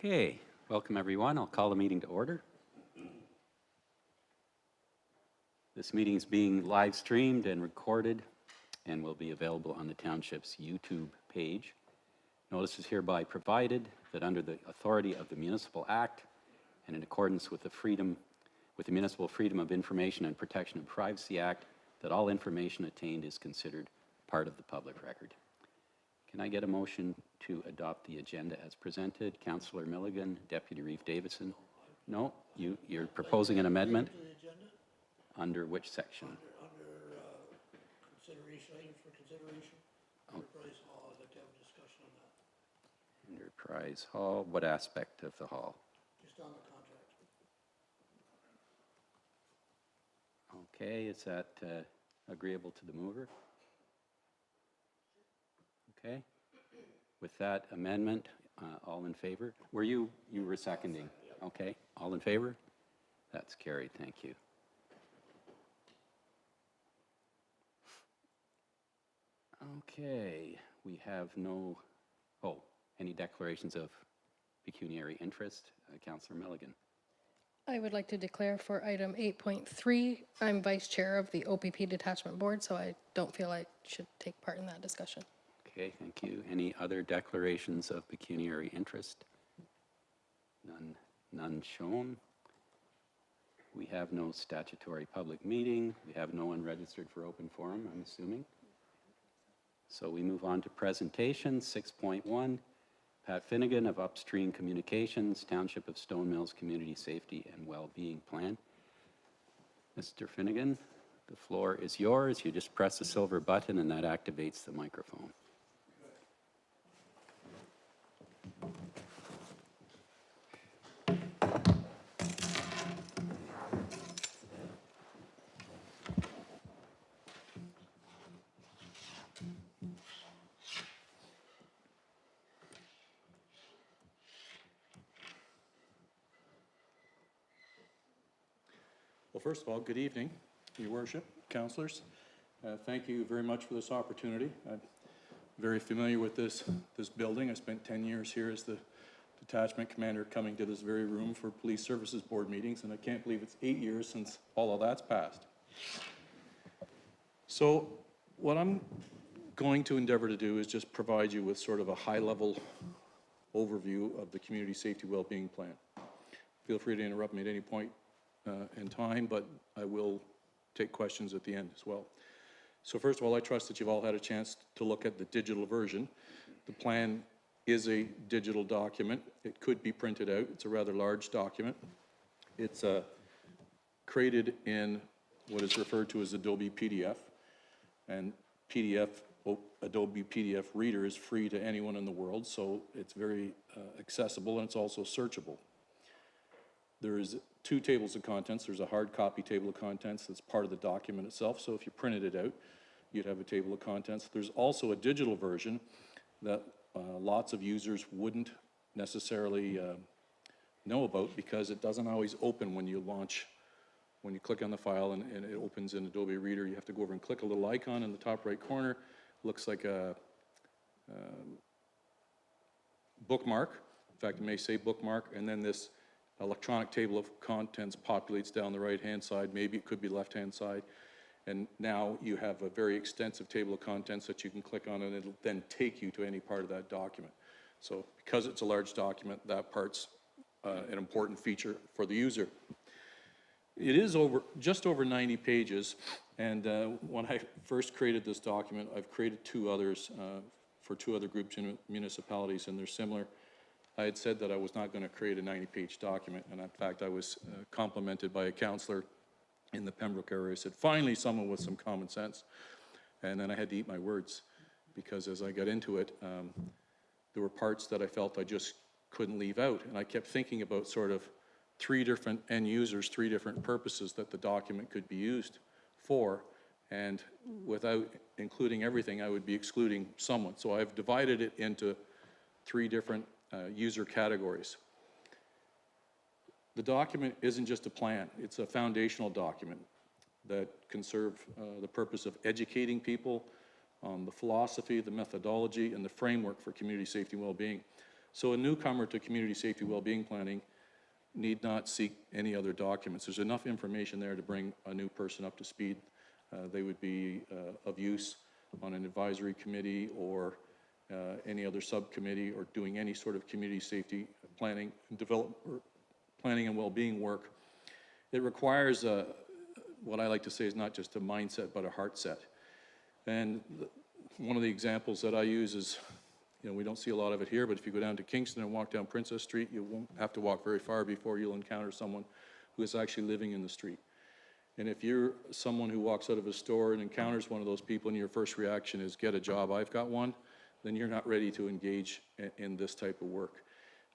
Okay, welcome everyone. I'll call the meeting to order. This meeting is being live streamed and recorded and will be available on the Township's YouTube page. Notice is hereby provided that under the authority of the Municipal Act and in accordance with the Municipal Freedom of Information and Protection of Privacy Act, that all information attained is considered part of the public record. Can I get a motion to adopt the agenda as presented? Councillor Milligan, Deputy Reeve Davidson. No, you're proposing an amendment? Under which section? Under consideration, items for consideration. Enterprise Hall, I'd like to have a discussion on that. Enterprise Hall, what aspect of the hall? Just on the contract. Okay, is that agreeable to the mover? Okay. With that amendment, all in favor? You were seconding? Okay, all in favor? That's carried, thank you. Okay, we have any declarations of pecuniary interest? Councillor Milligan. I would like to declare for item 8.3, I'm vice chair of the OPP Detachment Board, so I don't feel I should take part in that discussion. Okay, thank you. Any other declarations of pecuniary interest? None shown. We have no statutory public meeting. We have no one registered for open forum, I'm assuming. So we move on to presentation, 6.1. Pat Finnegan of Upstream Communications, Township of Stone Mills Community Safety and Wellbeing Plan. Mr. Finnegan, the floor is yours. You just press the silver button and that activates the microphone. Well, first of all, good evening, Your Worship, councillors. Thank you very much for this opportunity. I'm very familiar with this building. I spent 10 years here as the detachment commander, coming to this very room for Police Services Board meetings, and I can't believe it's 8 years since all of that's passed. So what I'm going to endeavor to do is just provide you with sort of a high-level overview of the Community Safety Wellbeing Plan. Feel free to interrupt me at any point in time, but I will take questions at the end as well. So first of all, I trust that you've all had a chance to look at the digital version. The plan is a digital document. It could be printed out. It's a rather large document. It's created in what is referred to as Adobe PDF, and Adobe PDF Reader is free to anyone in the world, so it's very accessible, and it's also searchable. There is 2 tables of contents. There's a hard copy table of contents that's part of the document itself, so if you printed it out, you'd have a table of contents. There's also a digital version that lots of users wouldn't necessarily know about, because it doesn't always open when you launch. When you click on the file and it opens in Adobe Reader, you have to go over and click a little icon in the top right corner. Looks like a bookmark. In fact, it may say bookmark, and then this electronic table of contents populates down the right-hand side. Maybe it could be left-hand side. And now you have a very extensive table of contents that you can click on, and it'll then take you to any part of that document. So because it's a large document, that part's an important feature for the user. It is just over 90 pages, and when I first created this document, I've created 2 others for 2 other groups in municipalities, and they're similar. I had said that I was not going to create a 90-page document, and in fact I was complimented by a councillor in the Pembroke area. I said, finally someone with some common sense. And then I had to eat my words, because as I got into it, there were parts that I felt I just couldn't leave out, and I kept thinking about sort of 3 different end users, 3 different purposes that the document could be used for, and without including everything, I would be excluding someone. So I've divided it into 3 different user categories. The document isn't just a plan, it's a foundational document that can serve the purpose of educating people on the philosophy, the methodology, and the framework for community safety and well-being. So a newcomer to community safety well-being planning need not seek any other documents. There's enough information there to bring a new person up to speed. They would be of use on an advisory committee or any other subcommittee or doing any sort of community safety planning and well-being work. It requires what I like to say is not just a mindset but a heart set. And one of the examples that I use is, we don't see a lot of it here, but if you go down to Kingston and walk down Princess Street, you won't have to walk very far before you'll encounter someone who is actually living in the street. And if you're someone who walks out of a store and encounters one of those people and your first reaction is, get a job, I've got one, then you're not ready to engage in this type of work.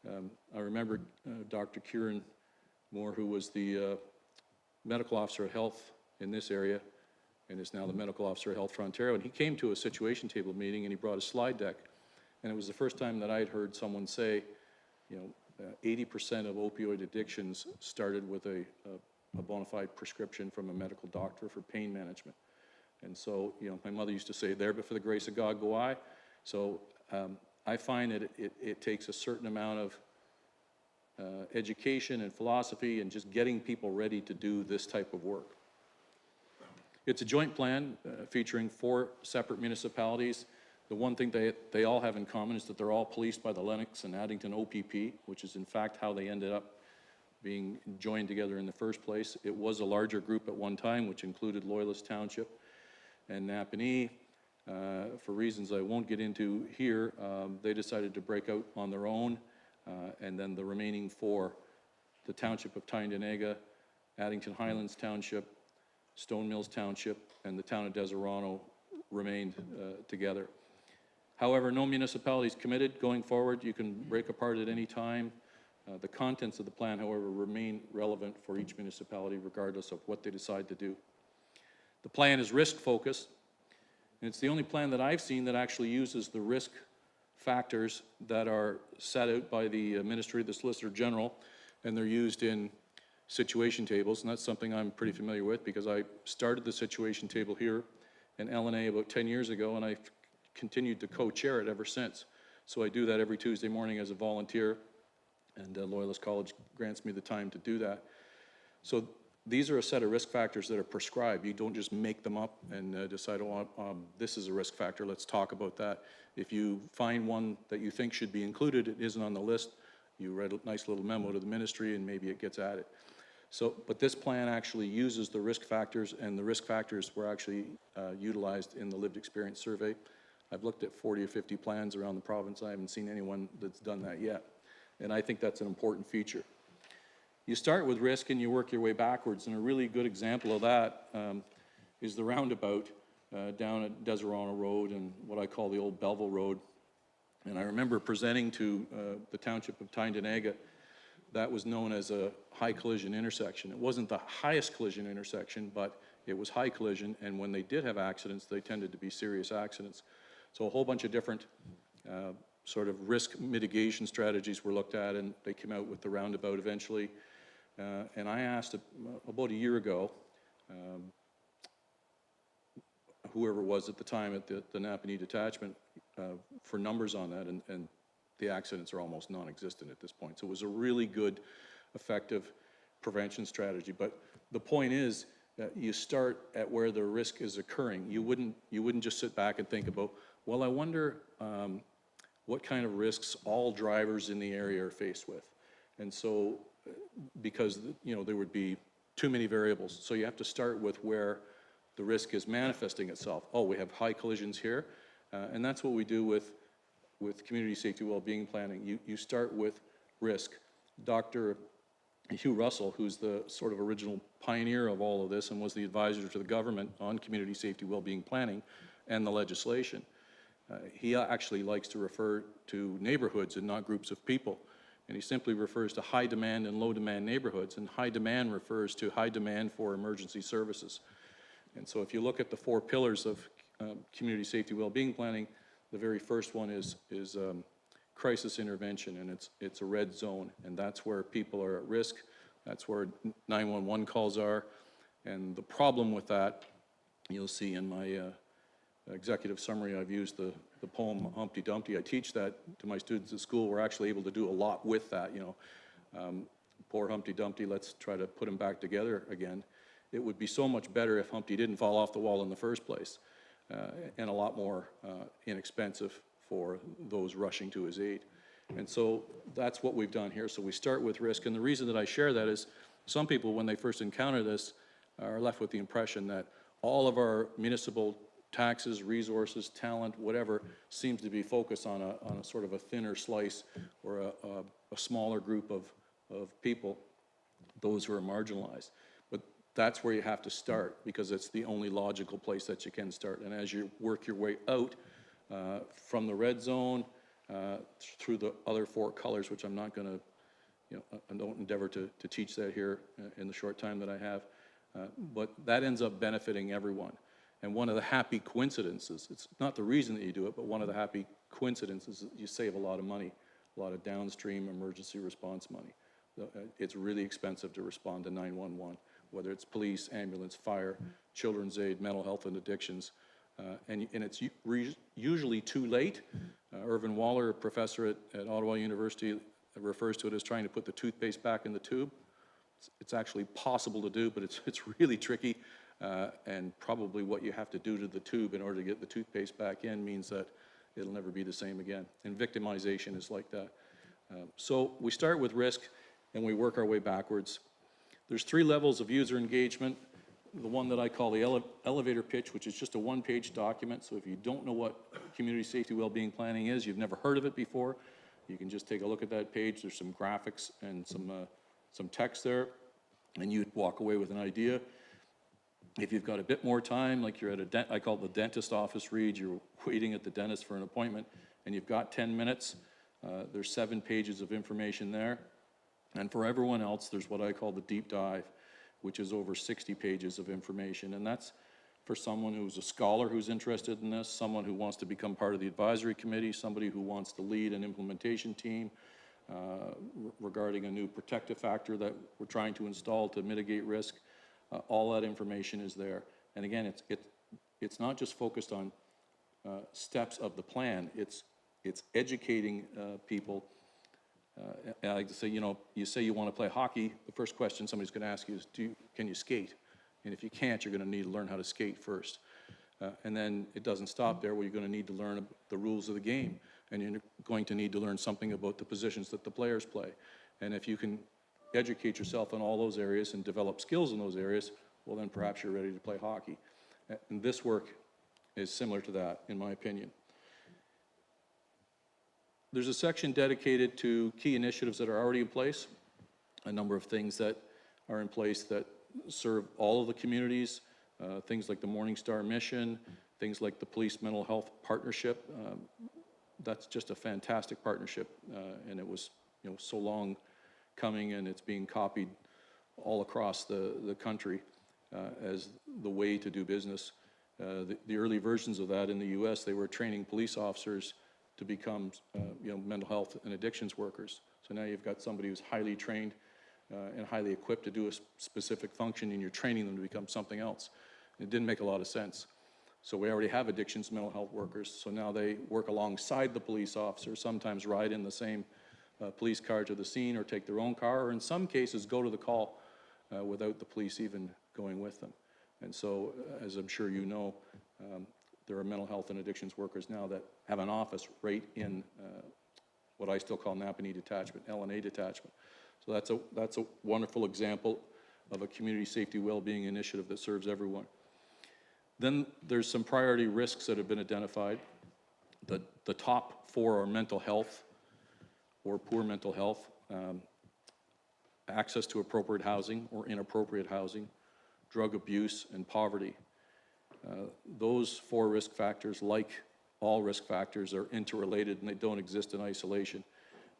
I remember Dr. Kieran Moore, who was the medical officer of health in this area and is now the medical officer of health for Ontario, and he came to a situation table meeting and he brought a slide deck. And it was the first time that I'd heard someone say, 80% of opioid addictions started with a bona fide prescription from a medical doctor for pain management. And so, my mother used to say, there but for the grace of God go I. So I find that it takes a certain amount of education and philosophy and just getting people ready to do this type of work. It's a joint plan featuring 4 separate municipalities. The one thing they all have in common is that they're all policed by the Lennox and Addington OPP, which is in fact how they ended up being joined together in the first place. It was a larger group at one time, which included Loyalist Township and Napanee. For reasons I won't get into here, they decided to break out on their own, and then the remaining 4, the Township of Tyndonega, Addington Highlands Township, Stone Mills Township, and the town of Deserano remained together. However, no municipality is committed going forward. You can break apart at any time. The contents of the plan, however, remain relevant for each municipality regardless of what they decide to do. The plan is risk-focused, and it's the only plan that I've seen that actually uses the risk factors that are set out by the Ministry of the Solicitor General, and they're used in situation tables, and that's something I'm pretty familiar with because I started the situation table here in LNA about 10 years ago, and I've continued to co-chair it ever since. So I do that every Tuesday morning as a volunteer, and Loyalist College grants me the time to do that. So these are a set of risk factors that are prescribed. You don't just make them up and decide, this is a risk factor, let's talk about that. If you find one that you think should be included, it isn't on the list, you write a nice little memo to the ministry and maybe it gets added. So, but this plan actually uses the risk factors, and the risk factors were actually utilized in the lived experience survey. I've looked at 40 or 50 plans around the province. I haven't seen anyone that's done that yet. And I think that's an important feature. You start with risk and you work your way backwards, and a really good example of that is the roundabout down at Deserano Road and what I call the old Belleville Road. And I remember presenting to the Township of Tyndonega. That was known as a high collision intersection. It wasn't the highest collision intersection, but it was high collision, and when they did have accidents, they tended to be serious accidents. So a whole bunch of different sort of risk mitigation strategies were looked at, and they came out with the roundabout eventually. And I asked about a year ago, whoever it was at the time at the Napanee detachment, for numbers on that, and the accidents are almost non-existent at this point. So it was a really good, effective prevention strategy. But the point is that you start at where the risk is occurring. You wouldn't just sit back and think about, well, I wonder what kind of risks all drivers in the area are faced with. And so, because there would be too many variables. So you have to start with where the risk is manifesting itself. Oh, we have high collisions here. And that's what we do with community safety well-being planning. You start with risk. Dr. Hugh Russell, who's the sort of original pioneer of all of this and was the advisor to the government on community safety well-being planning and the legislation, he actually likes to refer to neighborhoods and not groups of people. And he simply refers to high demand and low demand neighborhoods, and high demand refers to high demand for emergency services. And so if you look at the 4 pillars of community safety well-being planning, the very first one is crisis intervention, and it's a red zone, and that's where people are at risk. That's where 911 calls are. And the problem with that, you'll see in my executive summary, I've used the poem Humpty Dumpty. I teach that to my students at school. We're actually able to do a lot with that, you know. Poor Humpty Dumpty, let's try to put him back together again. It would be so much better if Humpty didn't fall off the wall in the first place, and a lot more inexpensive for those rushing to his aid. And so that's what we've done here. So we start with risk, and the reason that I share that is some people, when they first encounter this, are left with the impression that all of our municipal taxes, resources, talent, whatever, seems to be focused on a sort of a thinner slice or a smaller group of people, those who are marginalized. But that's where you have to start, because it's the only logical place that you can start. And as you work your way out from the red zone through the other 4 colors, which I'm not going to, you know, I don't endeavor to teach that here in the short time that I have, but that ends up benefiting everyone. And one of the happy coincidences, it's not the reason that you do it, but one of the happy coincidences is you save a lot of money, a lot of downstream emergency response money. It's really expensive to respond to 911, whether it's police, ambulance, fire, children's aid, mental health and addictions. And it's usually too late. Irvin Waller, a professor at Ottawa University, refers to it as trying to put the toothpaste back in the tube. It's actually possible to do, but it's really tricky. And probably what you have to do to the tube in order to get the toothpaste back in means that it'll never be the same again. And victimization is like that. So we start with risk and we work our way backwards. There's 3 levels of user engagement. The one that I call the elevator pitch, which is just a 1-page document. So if you don't know what community safety well-being planning is, you've never heard of it before, you can just take a look at that page. There's some graphics and some text there, and you'd walk away with an idea. If you've got a bit more time, like you're at I call it the dentist office read, you're waiting at the dentist for an appointment, and you've got 10 minutes, there's 7 pages of information there. And for everyone else, there's what I call the deep dive, which is over 60 pages of information. And that's for someone who's a scholar who's interested in this, someone who wants to become part of the advisory committee, somebody who wants to lead an implementation team regarding a new protective factor that we're trying to install to mitigate risk. All that information is there. And again, it's not just focused on steps of the plan, it's educating people. I like to say, you know, you say you want to play hockey, the first question somebody's going to ask you is, can you skate? And if you can't, you're going to need to learn how to skate first. And then it doesn't stop there, where you're going to need to learn the rules of the game. And you're going to need to learn something about the positions that the players play. And if you can educate yourself in all those areas and develop skills in those areas, well, then perhaps you're ready to play hockey. And this work is similar to that, in my opinion. There's a section dedicated to key initiatives that are already in place, a number of things that are in place that serve all of the communities, things like the Morning Star mission, things like the Police Mental Health Partnership. That's just a fantastic partnership, and it was, you know, so long coming, and it's being copied all across the country as the way to do business. The early versions of that in the U.S., they were training police officers to become you know, mental health and addictions workers. So now you've got somebody who's highly trained and highly equipped to do a specific function, and you're training them to become something else. It didn't make a lot of sense. So we already have addictions mental health workers, so now they work alongside the police officer, sometimes ride in the same police car to the scene, or take their own car, or in some cases go to the call without the police even going with them. And so, as I'm sure you know, there are mental health and addictions workers now that have an office right in what I still call Napanee detachment, LNA detachment. So that's a wonderful example of a community safety well-being initiative that serves everyone. Then there's some priority risks that have been identified. The top 4 are mental health or poor mental health, access to appropriate housing or inappropriate housing, drug abuse, and poverty. Those 4 risk factors, like all risk factors, are interrelated and they don't exist in isolation.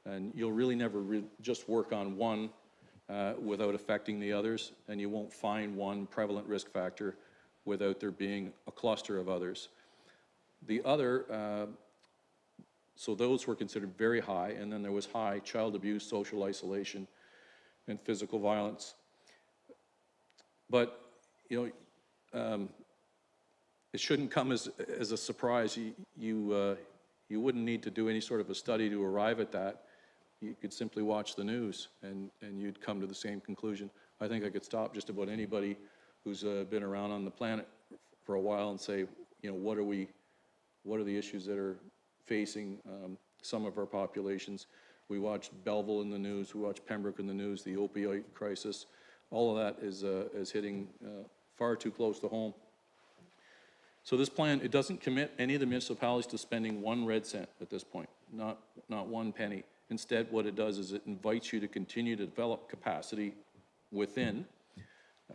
And you'll really never just work on one without affecting the others, and you won't find one prevalent risk factor without there being a cluster of others. The other, so those were considered very high, and then there was high child abuse, social isolation, and physical violence. But, you know, it shouldn't come as a surprise. You wouldn't need to do any sort of a study to arrive at that. You could simply watch the news and you'd come to the same conclusion. I think I could stop just about anybody who's been around on the planet for a while and say, you know, what are the issues that are facing some of our populations? We watch Belleville in the news, we watch Pembroke in the news, the opioid crisis. All of that is hitting far too close to home. So this plan, it doesn't commit any of the municipalities to spending one red cent at this point, not one penny. Instead, what it does is it invites you to continue to develop capacity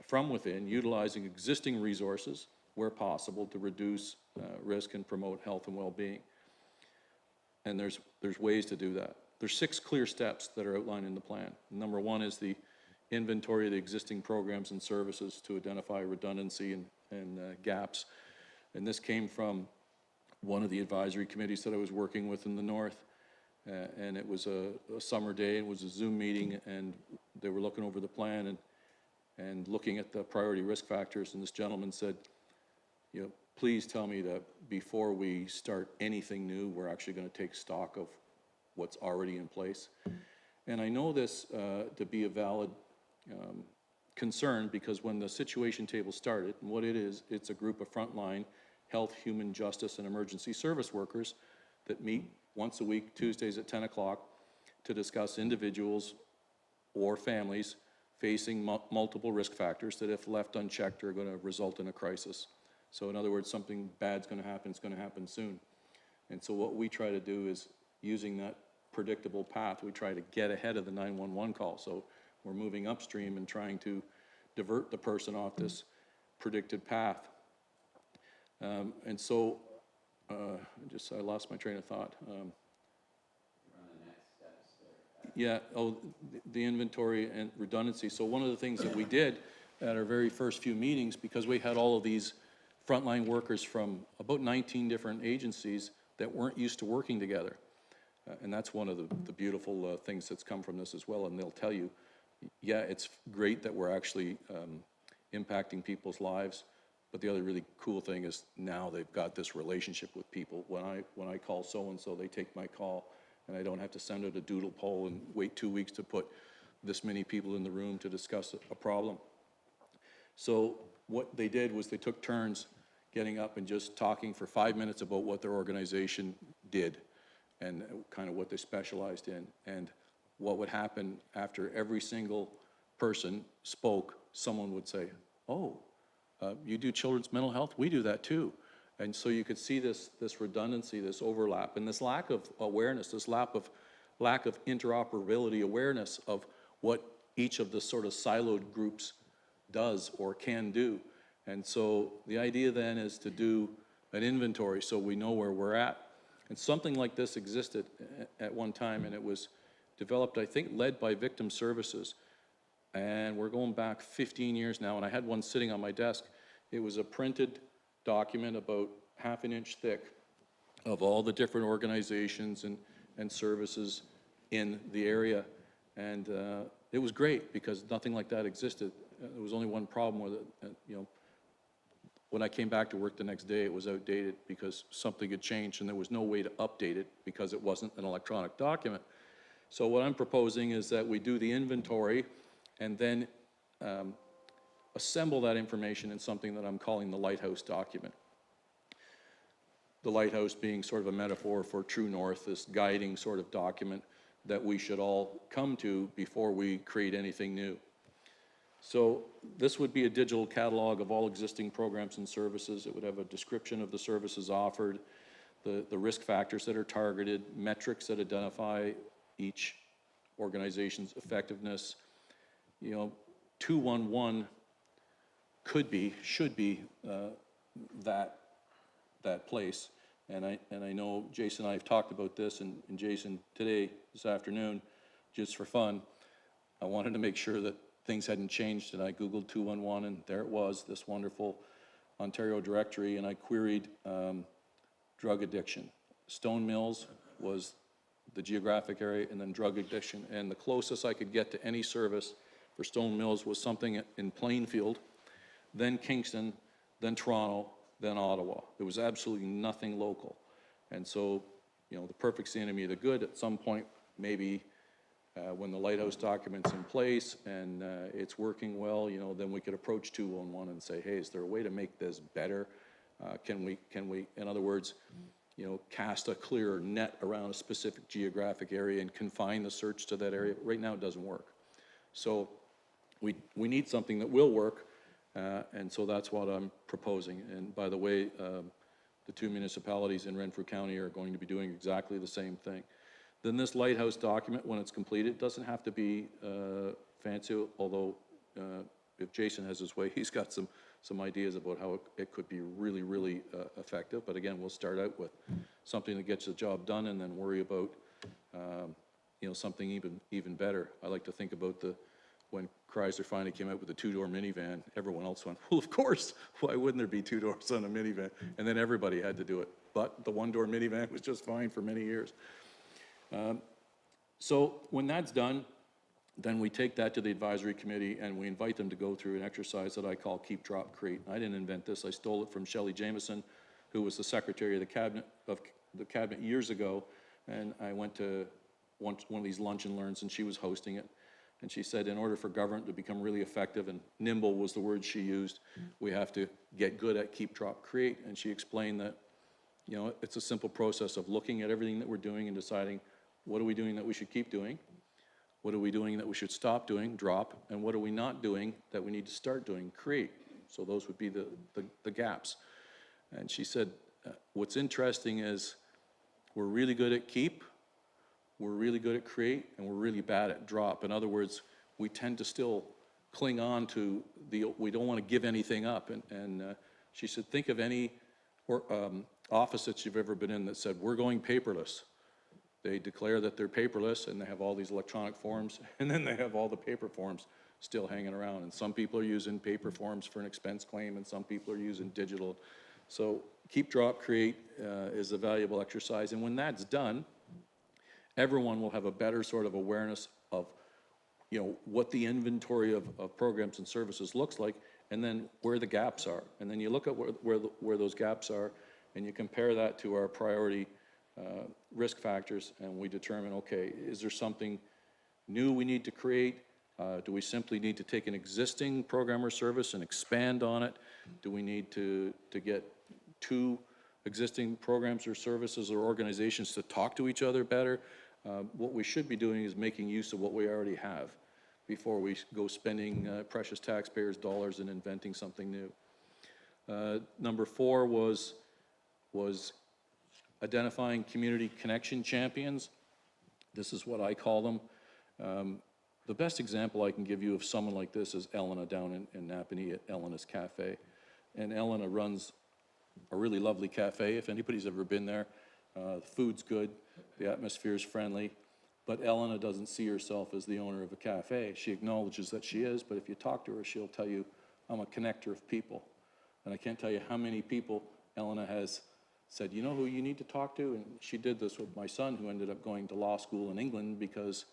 from within, utilizing existing resources where possible to reduce risk and promote health and well-being. And there's ways to do that. There's 6 clear steps that are outlined in the plan. Number 1 is the inventory of the existing programs and services to identify redundancy and gaps. And this came from one of the advisory committees that I was working with in the north. And it was a summer day, it was a Zoom meeting, and they were looking over the plan and looking at the priority risk factors, and this gentleman said, you know, please tell me that before we start anything new, we're actually going to take stock of what's already in place. And I know this to be a valid concern, because when the situation table started, and what it is, it's a group of frontline health, human justice, and emergency service workers that meet once a week, Tuesdays at 10 o'clock, to discuss individuals or families facing multiple risk factors that, if left unchecked, are going to result in a crisis. So in other words, something bad's going to happen, it's going to happen soon. And so what we try to do is, using that predictable path, we try to get ahead of the 911 call. So we're moving upstream and trying to divert the person off this predicted path. And so, I lost my train of thought. Yeah, the inventory and redundancy. So one of the things that we did at our very first few meetings, because we had all of these frontline workers from about 19 different agencies that weren't used to working together. And that's one of the beautiful things that's come from this as well. And they'll tell you, yeah, it's great that we're actually impacting people's lives, but the other really cool thing is now they've got this relationship with people. When I call so-and-so, they take my call, and I don't have to send out a doodle poll and wait 2 weeks to put this many people in the room to discuss a problem. So what they did was they took turns getting up and just talking for 5 minutes about what their organization did and kind of what they specialized in. And what would happen after every single person spoke, someone would say, oh, you do children's mental health? We do that too. And so you could see this redundancy, this overlap, and this lack of awareness, this lack of interoperability awareness of what each of the sort of siloed groups does or can do. And so the idea then is to do an inventory so we know where we're at. And something like this existed at one time, and it was developed, I think, led by Victim Services. And we're going back 15 years now, and I had one sitting on my desk. It was a printed document about ½ an inch thick of all the different organizations and services in the area. And it was great because nothing like that existed. There was only one problem with it. You know, when I came back to work the next day, it was outdated because something had changed and there was no way to update it because it wasn't an electronic document. So what I'm proposing is that we do the inventory and then assemble that information in something that I'm calling the Lighthouse document. The Lighthouse being sort of a metaphor for True North, this guiding sort of document that we should all come to before we create anything new. So this would be a digital catalog of all existing programs and services. It would have a description of the services offered, the risk factors that are targeted, metrics that identify each organization's effectiveness. You know, 211 should be that place. And I know Jason and I have talked about this, and Jason today, this afternoon, just for fun, I wanted to make sure that things hadn't changed, and I Googled 211, and there it was, this wonderful Ontario directory, and I queried drug addiction. Stone Mills was the geographic area, and then drug addiction. And the closest I could get to any service for Stone Mills was something in Plainfield, then Kingston, then Toronto, than Ottawa. There was absolutely nothing local. And so, you know, the perfect's the enemy of the good. At some point, maybe when the lighthouse document's in place and it's working well, you know, then we could approach 211 and say, hey, is there a way to make this better? Can we, in other words, you know, cast a clearer net around a specific geographic area and confine the search to that area? Right now, it doesn't work. So we need something that will work, and so that's what I'm proposing. And by the way, the two municipalities in Renfrew County are going to be doing exactly the same thing. Then this lighthouse document, when it's completed, doesn't have to be fancy, although if Jason has his way, he's got some ideas about how it could be really, really effective. But again, we'll start out with something that gets the job done and then worry about, you know, something even better. I like to think about when Chrysler finally came out with the two-door minivan, everyone else went, well, of course, why wouldn't there be two doors on a minivan? And then everybody had to do it. But the one-door minivan was just fine for many years. So when that's done, then we take that to the advisory committee and we invite them to go through an exercise that I call Keep, Drop, Create. I didn't invent this. I stole it from Shelley Jameson, who was the secretary of the cabinet years ago. And I went to one of these lunch and learns and she was hosting it. And she said, in order for government to become really effective, and nimble was the word she used, we have to get good at Keep, Drop, Create. And she explained that, you know, it's a simple process of looking at everything that we're doing and deciding what are we doing that we should keep doing, what are we doing that we should stop doing, drop, and what are we not doing that we need to start doing, create. So those would be the gaps. And she said, what's interesting is we're really good at keep, we're really good at create, and we're really bad at drop. In other words, we tend to still cling on to we don't want to give anything up. And she said, think of any office that you've ever been in that said, we're going paperless. They declare that they're paperless and they have all these electronic forms, and then they have all the paper forms still hanging around. And some people are using paper forms for an expense claim, and some people are using digital. So Keep, Drop, Create is a valuable exercise. And when that's done, everyone will have a better sort of awareness of, you know, what the inventory of programs and services looks like, and then where the gaps are. And then you look at where those gaps are, and you compare that to our priority risk factors, and we determine, okay, is there something new we need to create? Do we simply need to take an existing program or service and expand on it? Do we need to get two existing programs or services or organizations to talk to each other better? What we should be doing is making use of what we already have before we go spending precious taxpayers' dollars and inventing something new. Number 4 was identifying community connection champions. This is what I call them. The best example I can give you of someone like this is Elena down in Napanee at Elena's Cafe. And Elena runs a really lovely cafe. If anybody's ever been there, the food's good, the atmosphere's friendly, but Elena doesn't see herself as the owner of a cafe. She acknowledges that she is, but if you talk to her, she'll tell you, I'm a connector of people. And I can't tell you how many people Elena has said, you know who you need to talk to? And she did this with my son, who ended up going to law school in England, because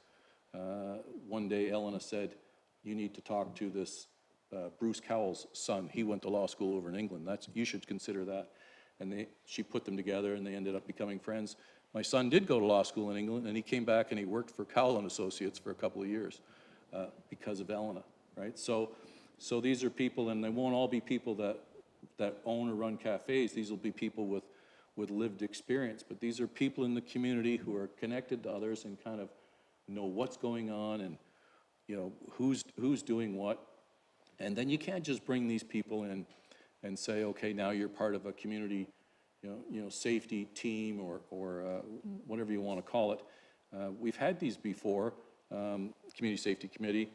one day Elena said, you need to talk to this Bruce Cowell's son. He went to law school over in England. You should consider that. And she put them together, and they ended up becoming friends. My son did go to law school in England, and he came back and he worked for Cowell & Associates for a couple of years because of Elena, right? So these are people, and they won't all be people that own or run cafes. These will be people with lived experience, but these are people in the community who are connected to others and kind of know what's going on and, you know, who's doing what. And then you can't just bring these people in and say, okay, now you're part of a community, you know, safety team or whatever you want to call it. We've had these before, Community Safety Committee.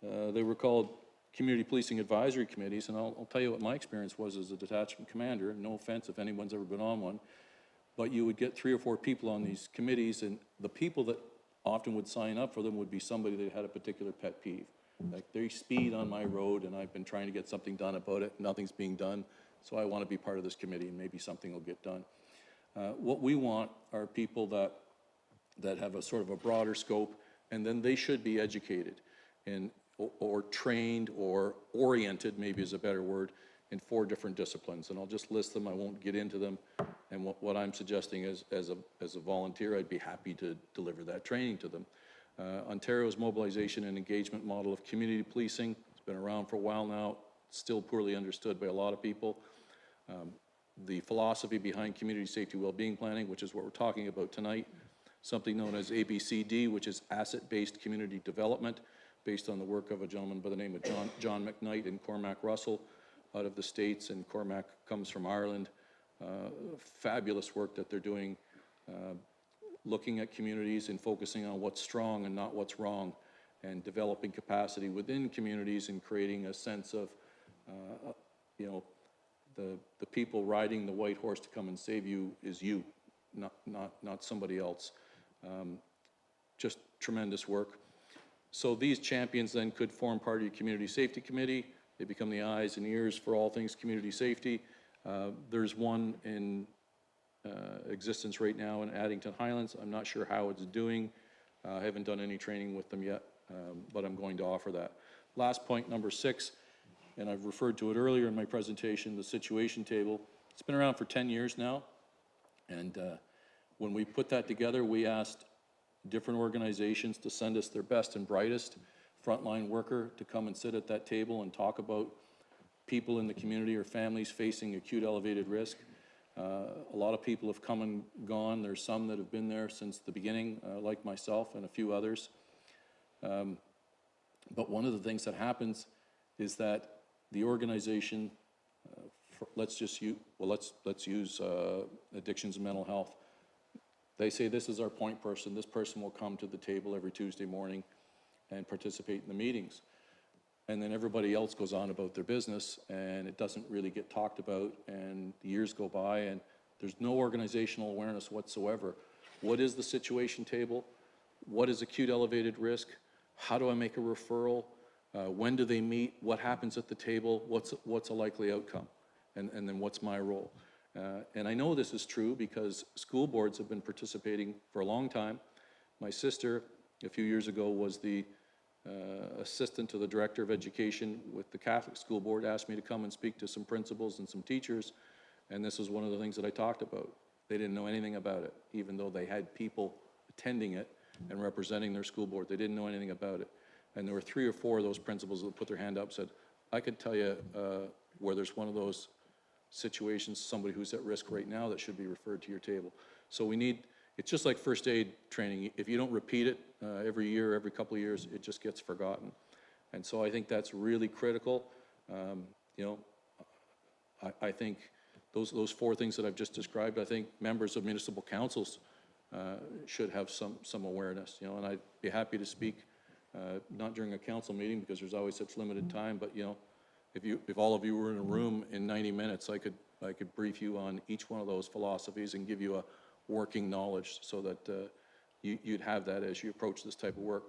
They were called Community Policing Advisory Committees, and I'll tell you what my experience was as a detachment commander. No offense if anyone's ever been on one, but you would get 3 or 4 people on these committees, and the people that often would sign up for them would be somebody that had a particular pet peeve. Like, they speed on my road, and I've been trying to get something done about it. Nothing's being done, so I want to be part of this committee, and maybe something will get done. What we want are people that have a sort of a broader scope, and then they should be educated or trained or oriented, maybe is a better word, in 4 different disciplines, and I'll just list them. I won't get into them. And what I'm suggesting is, as a volunteer, I'd be happy to deliver that training to them. Ontario's mobilization and engagement model of community policing, it's been around for a while now, still poorly understood by a lot of people. The philosophy behind community safety well-being planning, which is what we're talking about tonight, something known as ABCD, which is asset-based community development, based on the work of a gentleman by the name of John McKnight and Cormac Russell out of the States, and Cormac comes from Ireland. Fabulous work that they're doing, looking at communities and focusing on what's strong and not what's wrong, and developing capacity within communities and creating a sense of, you know, the people riding the white horse to come and save you is you, not somebody else. Just tremendous work. So these champions then could form part of your community safety committee. They become the eyes and ears for all things community safety. There's one in existence right now in Addington Highlands. I'm not sure how it's doing. I haven't done any training with them yet, but I'm going to offer that. Last point, number 6, and I've referred to it earlier in my presentation, the situation table. It's been around for 10 years now, and when we put that together, we asked different organizations to send us their best and brightest frontline worker to come and sit at that table and talk about people in the community or families facing acute elevated risk. A lot of people have come and gone. There's some that have been there since the beginning, like myself and a few others. But one of the things that happens is that the organization, let's use addictions and mental health. They say this is our point person. This person will come to the table every Tuesday morning and participate in the meetings. And then everybody else goes on about their business, and it doesn't really get talked about, and the years go by, and there's no organizational awareness whatsoever. What is the situation table? What is acute elevated risk? How do I make a referral? When do they meet? What happens at the table? What's a likely outcome? And then what's my role? And I know this is true because school boards have been participating for a long time. My sister, a few years ago, was the assistant to the director of education with the Catholic school board, asked me to come and speak to some principals and some teachers, and this was one of the things that I talked about. They didn't know anything about it, even though they had people attending it and representing their school board. They didn't know anything about it. And there were 3 or 4 of those principals that put their hand up and said, I could tell you where there's one of those situations, somebody who's at risk right now that should be referred to your table. So we need, it's just like first aid training. If you don't repeat it every year, every couple of years, it just gets forgotten. And so I think that's really critical. You know, I think those 4 things that I've just described, I think members of municipal councils should have some awareness, you know, and I'd be happy to speak, not during a council meeting because there's always such limited time, but you know, if all of you were in a room in 90 minutes, I could brief you on each one of those philosophies and give you a working knowledge so that you'd have that as you approach this type of work.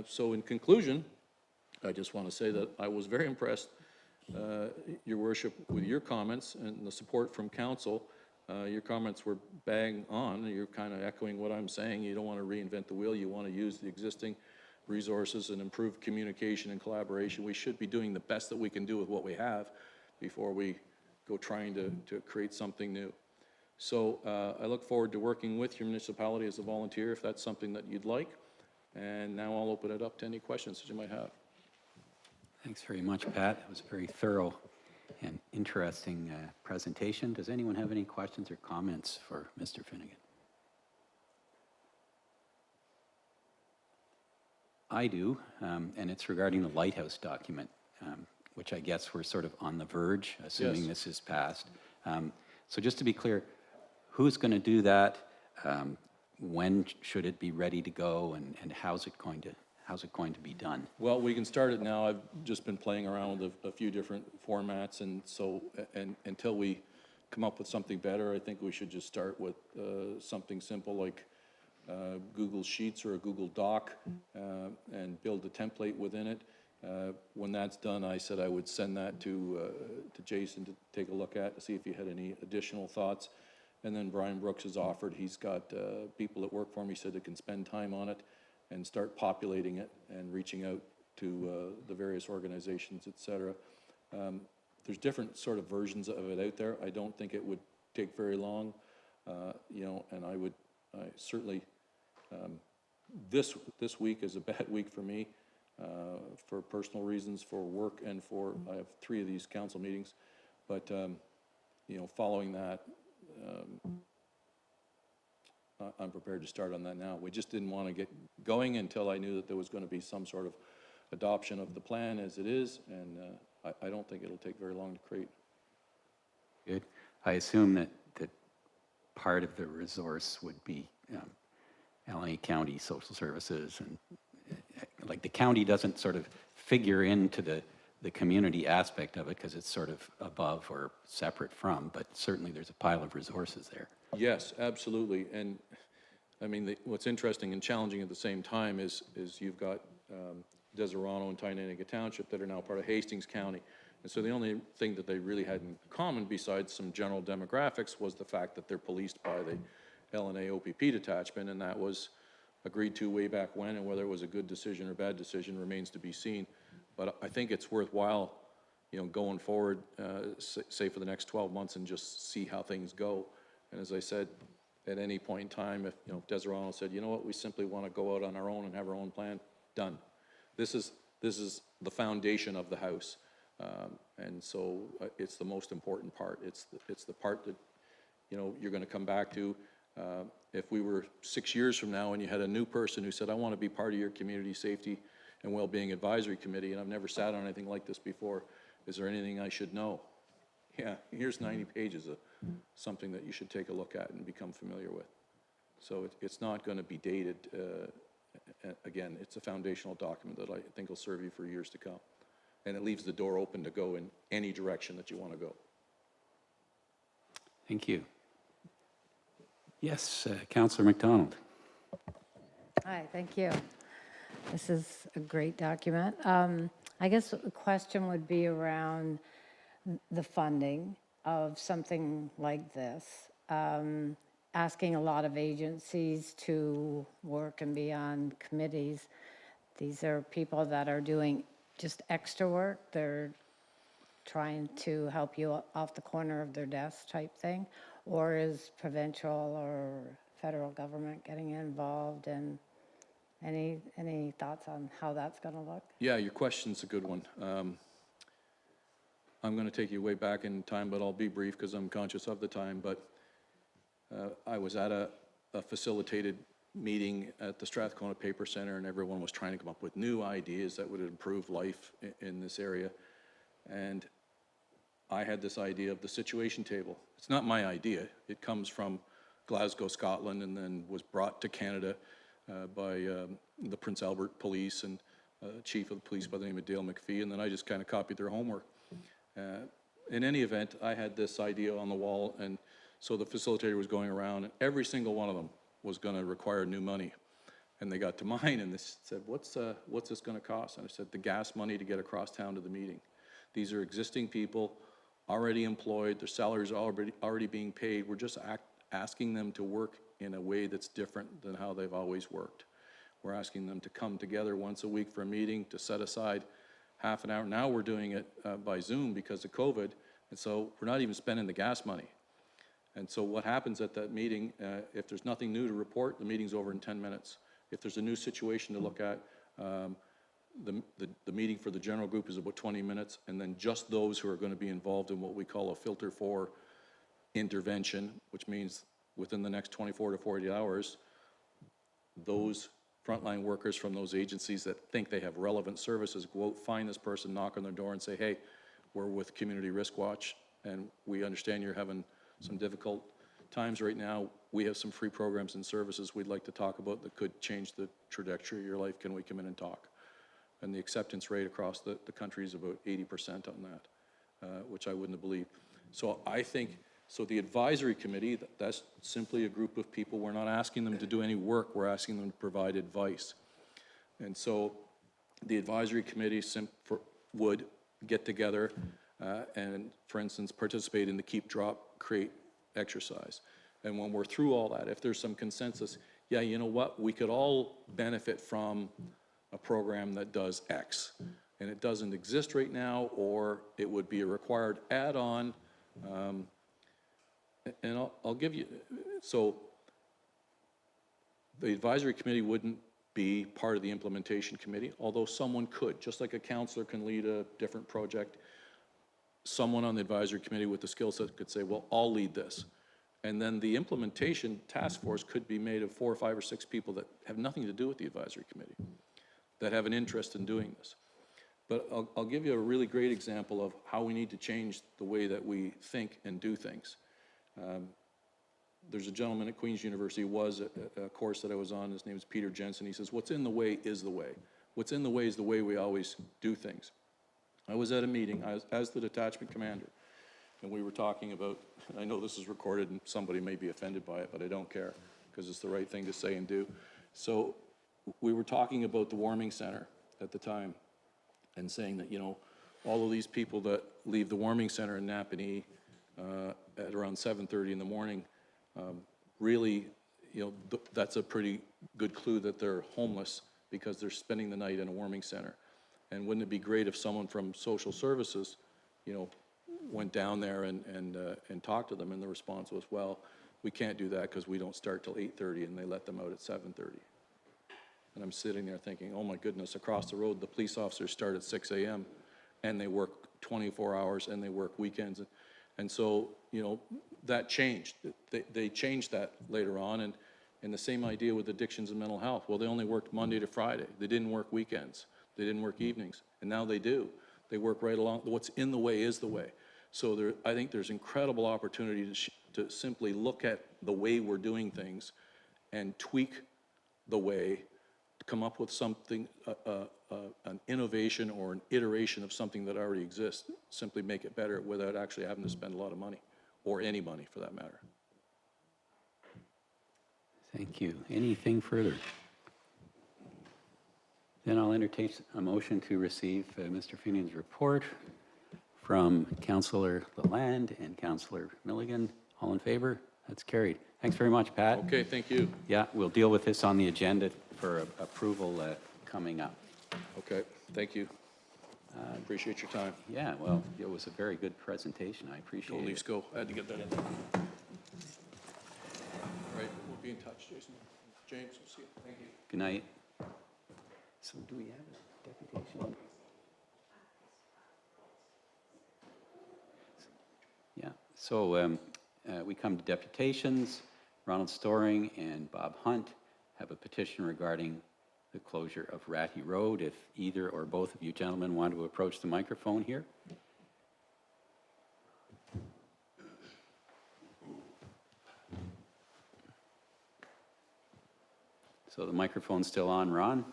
So in conclusion, I just want to say that I was very impressed, Your Worship, with your comments and the support from council. Your comments were bang on. You're kind of echoing what I'm saying. You don't want to reinvent the wheel. You want to use the existing resources and improve communication and collaboration. We should be doing the best that we can do with what we have before we go trying to create something new. So I look forward to working with your municipality as a volunteer if that's something that you'd like. And now I'll open it up to any questions that you might have. Thanks very much, Pat. It was a very thorough and interesting presentation. Does anyone have any questions or comments for Mr. Finnegan? I do, and it's regarding the Lighthouse document, which I guess we're sort of on the verge, assuming Yes. this is passed. So just to be clear, who's going to do that? When should it be ready to go, and how's it going to be done? Well, we can start it now. I've just been playing around with a few different formats, and so until we come up with something better, I think we should just start with something simple like Google Sheets or a Google Doc and build a template within it. When that's done, I said I would send that to Jason to take a look at to see if he had any additional thoughts. And then Brian Brooks has offered, he's got people that work for him, he said they can spend time on it and start populating it and reaching out to the various organizations, et cetera. there's different sort of versions of it out there. I don't think it would take very long, you know, and I certainly, this week is a bad week for me, for personal reasons, for work, and I have 3 of these council meetings, but, you know, following that, I'm prepared to start on that now. We just didn't want to get going until I knew that there was going to be some sort of adoption of the plan as it is, and I don't think it'll take very long to create. Good. I assume that part of the resource would be LA County Social Services, and like the county doesn't sort of figure into the community aspect of it because it's sort of above or separate from, but certainly there's a pile of resources there. Yes, absolutely. And I mean, what's interesting and challenging at the same time is you've got Deserano and Tynaniga Township that are now part of Hastings County. And so the only thing that they really had in common besides some general demographics was the fact that they're policed by the LNA OPP detachment, and that was agreed to way back when, and whether it was a good decision or bad decision remains to be seen. But I think it's worthwhile, you know, going forward, say for the next 12 months and just see how things go. And as I said, at any point in time, if, you know, Deserano said, you know what, we simply want to go out on our own and have our own plan, done. This is the foundation of the house. And so it's the most important part. It's the part that, you know, you're going to come back to. If we were 6 years from now and you had a new person who said, I want to be part of your community safety and well-being advisory committee, and I've never sat on anything like this before, is there anything I should know? Yeah, here's 90 pages of something that you should take a look at and become familiar with. So it's not going to be dated. Again, it's a foundational document that I think will serve you for years to come. And it leaves the door open to go in any direction that you want to go. Thank you. Yes, Councillor McDonald. Hi, thank you. This is a great document. I guess the question would be around the funding of something like this. Asking a lot of agencies to work and be on committees. These are people that are doing just extra work. They're trying to help you off the corner of their desk type thing. Or is provincial or federal government getting involved? And any thoughts on how that's going to look? Yeah, your question's a good one. I'm going to take you way back in time, but I'll be brief because I'm conscious of the time. But I was at a facilitated meeting at the Strathcona Paper Center, and everyone was trying to come up with new ideas that would improve life in this area. And I had this idea of the situation table. It's not my idea. It comes from Glasgow, Scotland, and then was brought to Canada by the Prince Albert Police and chief of the police by the name of Dale McPhee, and then I just kind of copied their homework. In any event, I had this idea on the wall, and so the facilitator was going around, and every single one of them was going to require new money. And they got to mine, and they said, what's this going to cost? And I said, the gas money to get across town to the meeting. These are existing people, already employed, their salaries are already being paid. We're just asking them to work in a way that's different than how they've always worked. We're asking them to come together once a week for a meeting, to set aside half an hour. Now we're doing it by Zoom because of COVID, and so we're not even spending the gas money. And so what happens at that meeting, if there's nothing new to report, the meeting's over in 10 minutes. If there's a new situation to look at, the meeting for the general group is about 20 minutes, and then just those who are going to be involved in what we call a filter 4 intervention, which means within the next 24 to 48 hours, those frontline workers from those agencies that think they have relevant services go out, find this person, knock on their door and say, hey, we're with Community Risk Watch, and we understand you're having some difficult times right now. We have some free programs and services we'd like to talk about that could change the trajectory of your life. Can we come in and talk? And the acceptance rate across the country is about 80% on that, which I wouldn't have believed. So I think, so the advisory committee, that's simply a group of people. We're not asking them to do any work. We're asking them to provide advice. And so the advisory committee would get together and, for instance, participate in the Keep, Drop, Create exercise. And when we're through all that, if there's some consensus, yeah, you know what, we could all benefit from a program that does X. and it doesn't exist right now, or it would be a required add-on. And I'll give you, so the advisory committee wouldn't be part of the implementation committee, although someone could, just like a counselor can lead a different project. Someone on the advisory committee with the skill set could say, well, I'll lead this. And then the implementation task force could be made of 4 or 5 or 6 people that have nothing to do with the advisory committee, that have an interest in doing this. But I'll give you a really great example of how we need to change the way that we think and do things. There's a gentleman at Queen's University, was at a course that I was on, his name is Peter Jensen. He says, what's in the way is the way. What's in the way is the way we always do things. I was at a meeting as the detachment commander, and we were talking about, and I know this is recorded and somebody may be offended by it, but I don't care, because it's the right thing to say and do. So we were talking about the warming center at the time, and saying that, you know, all of these people that leave the warming center in Napanee at around 7:30 in the morning, really, you know, that's a pretty good clue that they're homeless because they're spending the night in a warming center. And wouldn't it be great if someone from social services, you know, went down there and talked to them? And the response was, well, we can't do that because we don't start till 8:30, and they let them out at 7:30. And I'm sitting there thinking, oh my goodness, across the road, the police officers start at 6 a.m. and they work 24 hours and they work weekends. And so, you know, that changed. They changed that later on. And the same idea with addictions and mental health. Well, they only worked Monday to Friday. They didn't work weekends. They didn't work evenings. And now they do. They work right along. What's in the way is the way. So I think there's incredible opportunity to simply look at the way we're doing things and tweak the way, to come up with something, an innovation or an iteration of something that already exists, simply make it better without actually having to spend a lot of money, or any money for that matter. Thank you. Anything further? Then I'll entertain a motion to receive Mr. Finian's report from Councillor Lalande and Councillor Milligan. All in favor? That's carried. Thanks very much, Pat. Okay, thank you. Yeah, we'll deal with this on the agenda for approval coming up. Okay, thank you. Appreciate your time. Yeah, well, it was a very good presentation. I appreciate Go it. Leafs, go. I had to get that in. Right, we'll be in touch, Jason. James, we'll see you. Thank you. Good night. So do we have a deputation? Yeah, so we come to deputations. Ronald Storing and Bob Hunt have a petition regarding the closure of Ratty Road. If either or both of you gentlemen want to approach the microphone here. So the microphone's still on, Ron.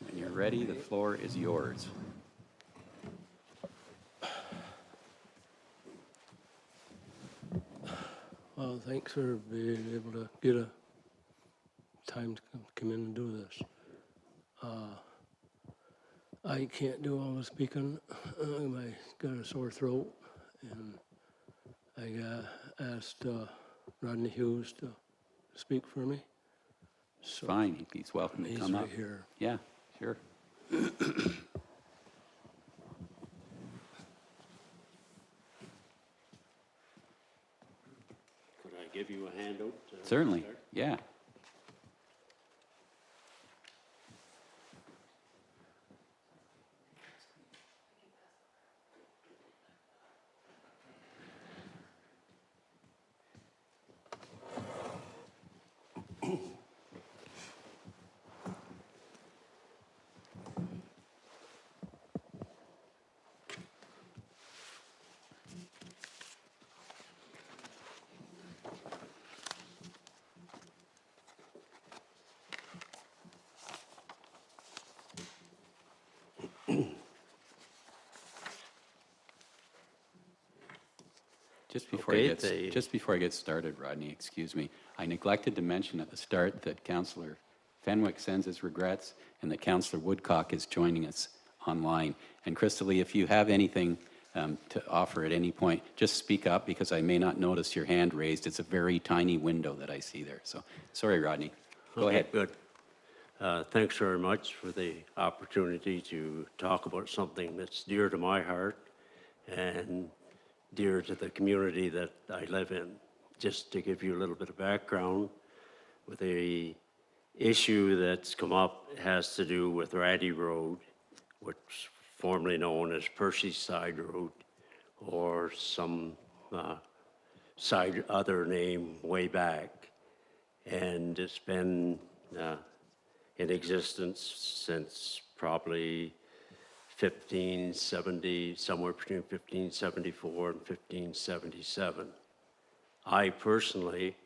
When you're ready, the floor is yours. Well, thanks for being able to get a time to come in and do this. I can't do all the speaking. I got a sore throat, and I asked Rodney Hughes to speak for me. So Fine, he's welcome to he's come right up. here. Yeah, sure. Could I give you a handout? Certainly, yeah. Just before I get started, Rodney, excuse me, I neglected to mention at the start that Councillor Fenwick sends his regrets and that Councillor Woodcock is joining us online. And Crystalie, if you have anything to offer at any point, just speak up because I may not notice your hand raised. It's a very tiny window that I see there. So, sorry, Rodney. Go ahead. Good. Thanks very much for the opportunity to talk about something that's dear to my heart and dear to the community that I live in. Just to give you a little bit of background, with the issue that's come up has to do with Ratty Road, which formerly known as Percy Side Road, or some side other name way back. And it's been in existence since probably 1570, somewhere between 1574 and 1577. I personally,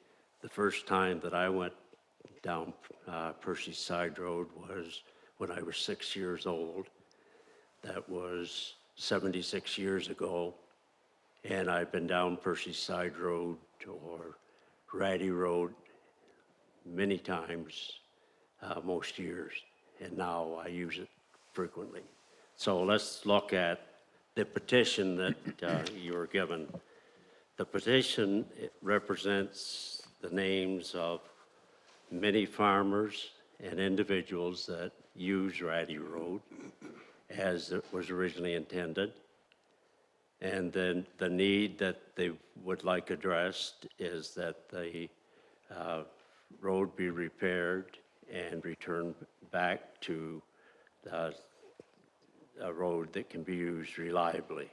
the first time that I went down Percy Side Road was when I was 6 years old. That was 76 years ago. And I've been down Percy Side Road or Ratty Road many times, most years, and now I use it frequently. So let's look at the petition that you were given. The petition, it represents the names of many farmers and individuals that use Ratty Road as it was originally intended. And then the need that they would like addressed is that the road be repaired and returned back to a road that can be used reliably.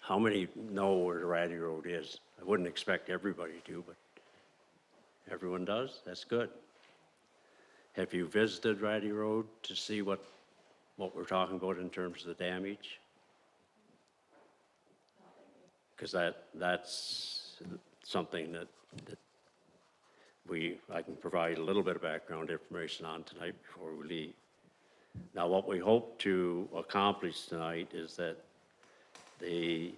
How many know where the Ratty Road is? I wouldn't expect everybody to, but everyone does? That's good. Have you visited Ratty Road to see what we're talking about in terms of the damage? Because that's something that I can provide a little bit of background information on tonight before we leave. Now, what we hope to accomplish tonight is that we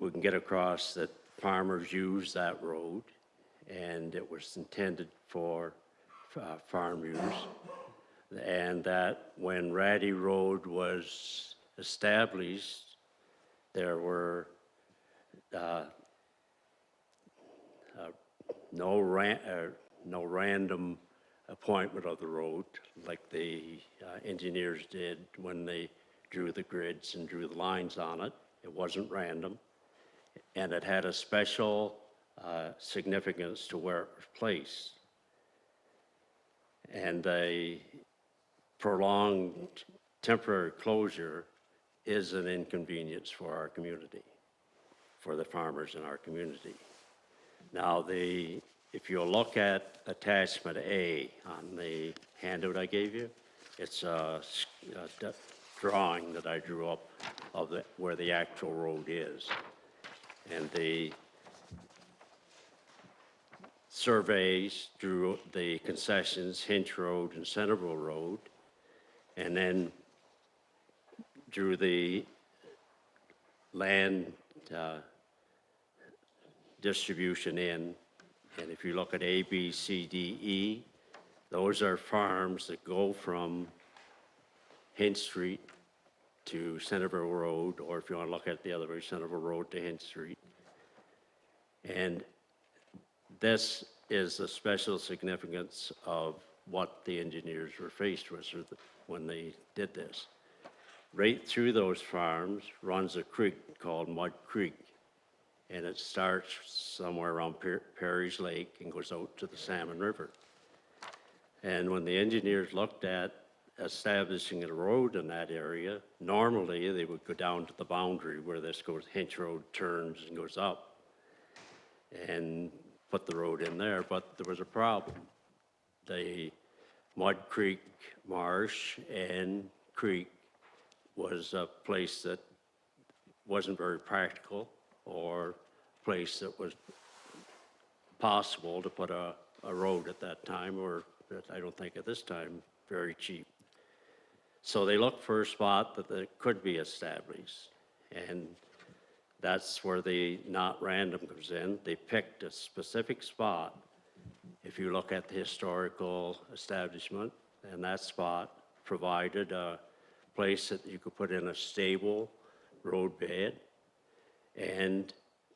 can get across that farmers use that road, and it was intended for farm use, and that when Ratty Road was established, there were no random appointment of the road like the engineers did when they drew the grids and drew the lines on it. It wasn't random, and it had a special significance to where it was placed. And the prolonged temporary closure is an inconvenience for our community, for the farmers in our community. Now, if you look at attachment A on the handout I gave you, it's a drawing that I drew up of where the actual road is. And the surveys drew the concessions, Hinch Road and Centreville Road, and then drew the land distribution in. And if you look at A, B, C, D, E, those are farms that go from Hinch Street to Centreville Road, or if you want to look at it the other way, Centreville Road to Hinch Street. And this is the special significance of what the engineers were faced with when they did this. Right through those farms runs a creek called Mud Creek, and it starts somewhere around Perry's Lake and goes out to the Salmon River. And when the engineers looked at establishing a road in that area, normally they would go down to the boundary where this goes, Hinch Road turns and goes up, and put the road in there, but there was a problem. The Mud Creek Marsh and Creek was a place that wasn't very practical, or a place that was possible to put a road at that time, or I don't think at this time, very cheap. So they looked for a spot that could be established, and that's where the not random comes in. They picked a specific spot. If you look at the historical establishment, and that spot provided a place that you could put in a stable road bed, and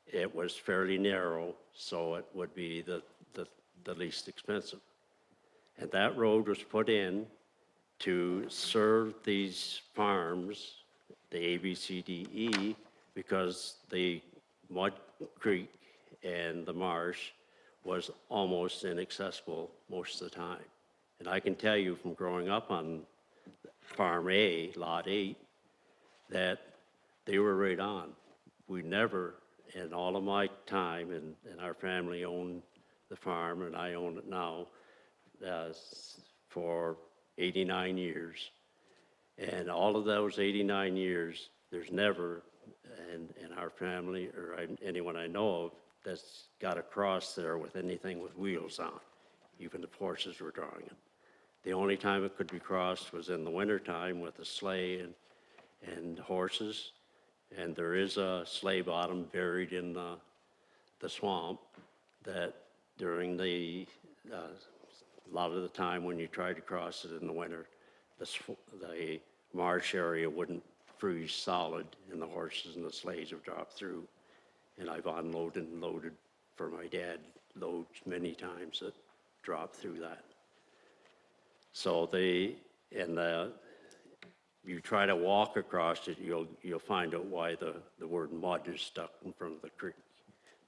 it was fairly narrow, so it would be the the least expensive. And that road was put in to serve these farms, the A, B, C, D, E, because the Mud Creek and the marsh was almost inaccessible most of the time. And I can tell you from growing up on Farm A, Lot 8, that they were right on. We never, in all of my time, and our family owned the farm, and I own it now, for 89 years. And all of those 89 years, there's never, in our family, or anyone I know of, that's got across there with anything with wheels on, even if horses were drawing it. The only time it could be crossed was in the wintertime with a sleigh and horses. And there is a sleigh bottom buried in the swamp that during a lot of the time when you tried to cross it in the winter, the marsh area wouldn't freeze solid and the horses and the sleighs would drop through. And I've unloaded and loaded for my dad loads many times that dropped through that. So you try to walk across it, you'll find out why the word mud is stuck in front of the creek,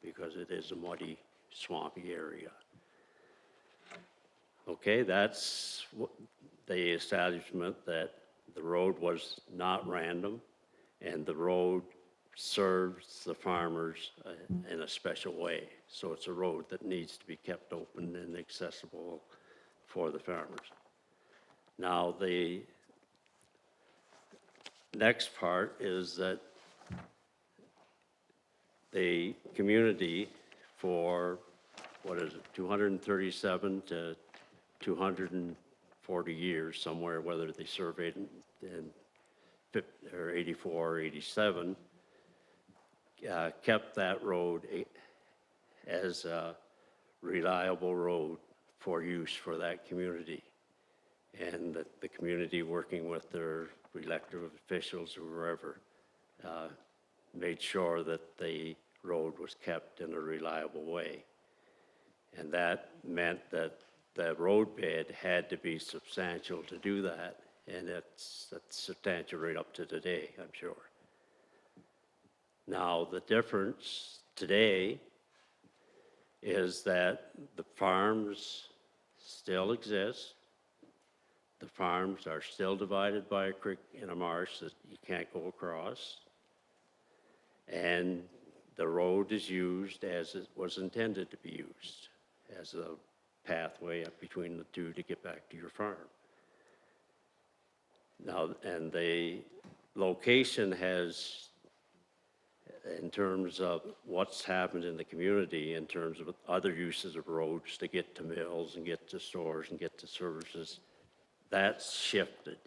because it is a muddy, swampy area. Okay, that's the establishment that the road was not random, and the road serves the farmers in a special way. So it's a road that needs to be kept open and accessible for the farmers. Now, the next part is that the community for, 237 to 240 years somewhere, whether they surveyed in 84 or 87, kept that road as a reliable road for use for that community. And the community, working with their elected officials or wherever, made sure that the road was kept in a reliable way. And that meant that the road bed had to be substantial to do that, and that's substantial right up to today, I'm sure. Now, the difference today is that the farms still exist. The farms are still divided by a creek and a marsh that you can't go across. And the road is used as it was intended to be used, as a pathway up between the two to get back to your farm. Now, and the location has, in terms of what's happened in the community, in terms of other uses of roads to get to mills and get to stores and get to services, that's shifted.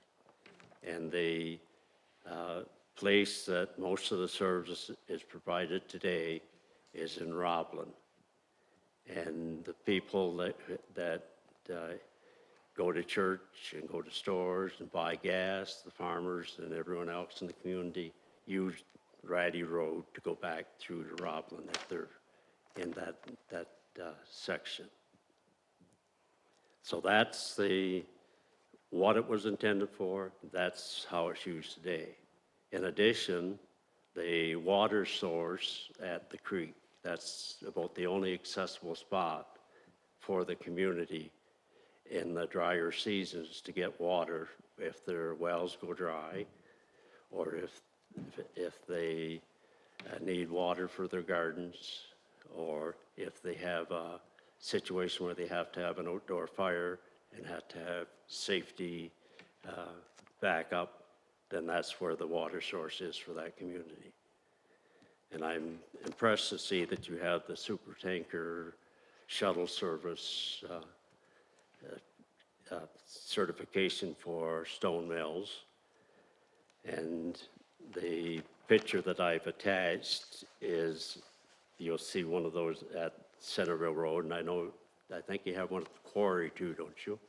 And the place that most of the service is provided today is in Roblin. And the people that go to church and go to stores and buy gas, the farmers and everyone else in the community, use Ratty Road to go back through to Roblin if they're in that section. So that's what it was intended for. That's how it's used today. In addition, the water source at the creek, that's about the only accessible spot for the community in the drier seasons to get water if their wells go dry, or if they need water for their gardens, or if they have a situation where they have to have an outdoor fire and have to have safety backup, then that's where the water source is for that community. And I'm impressed to see that you have the super tanker shuttle service certification for stone mills. And the picture that I've attached is, you'll see one of those at Centreville Road, and I think you have one at the quarry too, don't you?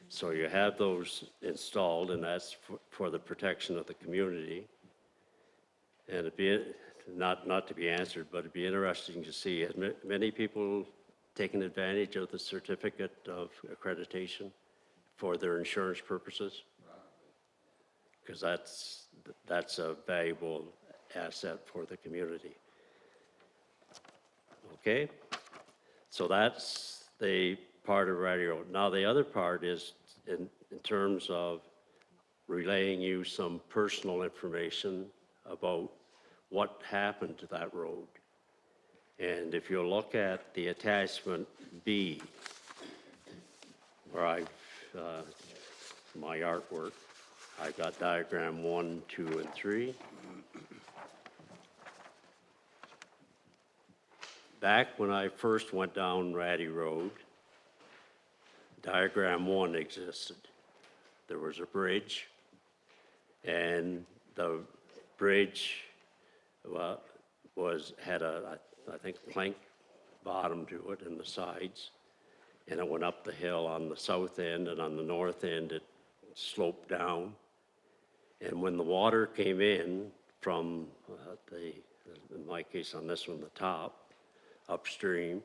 So you have those installed, and that's for the protection of the community. And it'd be, not to be answered, but it'd be interesting to see as many people taken advantage of the certificate of accreditation for their insurance purposes? Because that's a valuable asset for the community. Okay? So that's the part of radio. Now, the other part is in terms of relaying you some personal information about what happened to that road. And if you look at the attachment B, where my artwork, I got diagram 1, 2, and 3. Back when I first went down Ratty Road, diagram 1 existed. There was a bridge, and the bridge had a, I think, plank bottom to it and the sides, and it went up the hill on the south end, and on the north end it sloped down. And when the water came in from in my case on this one, the top, upstream,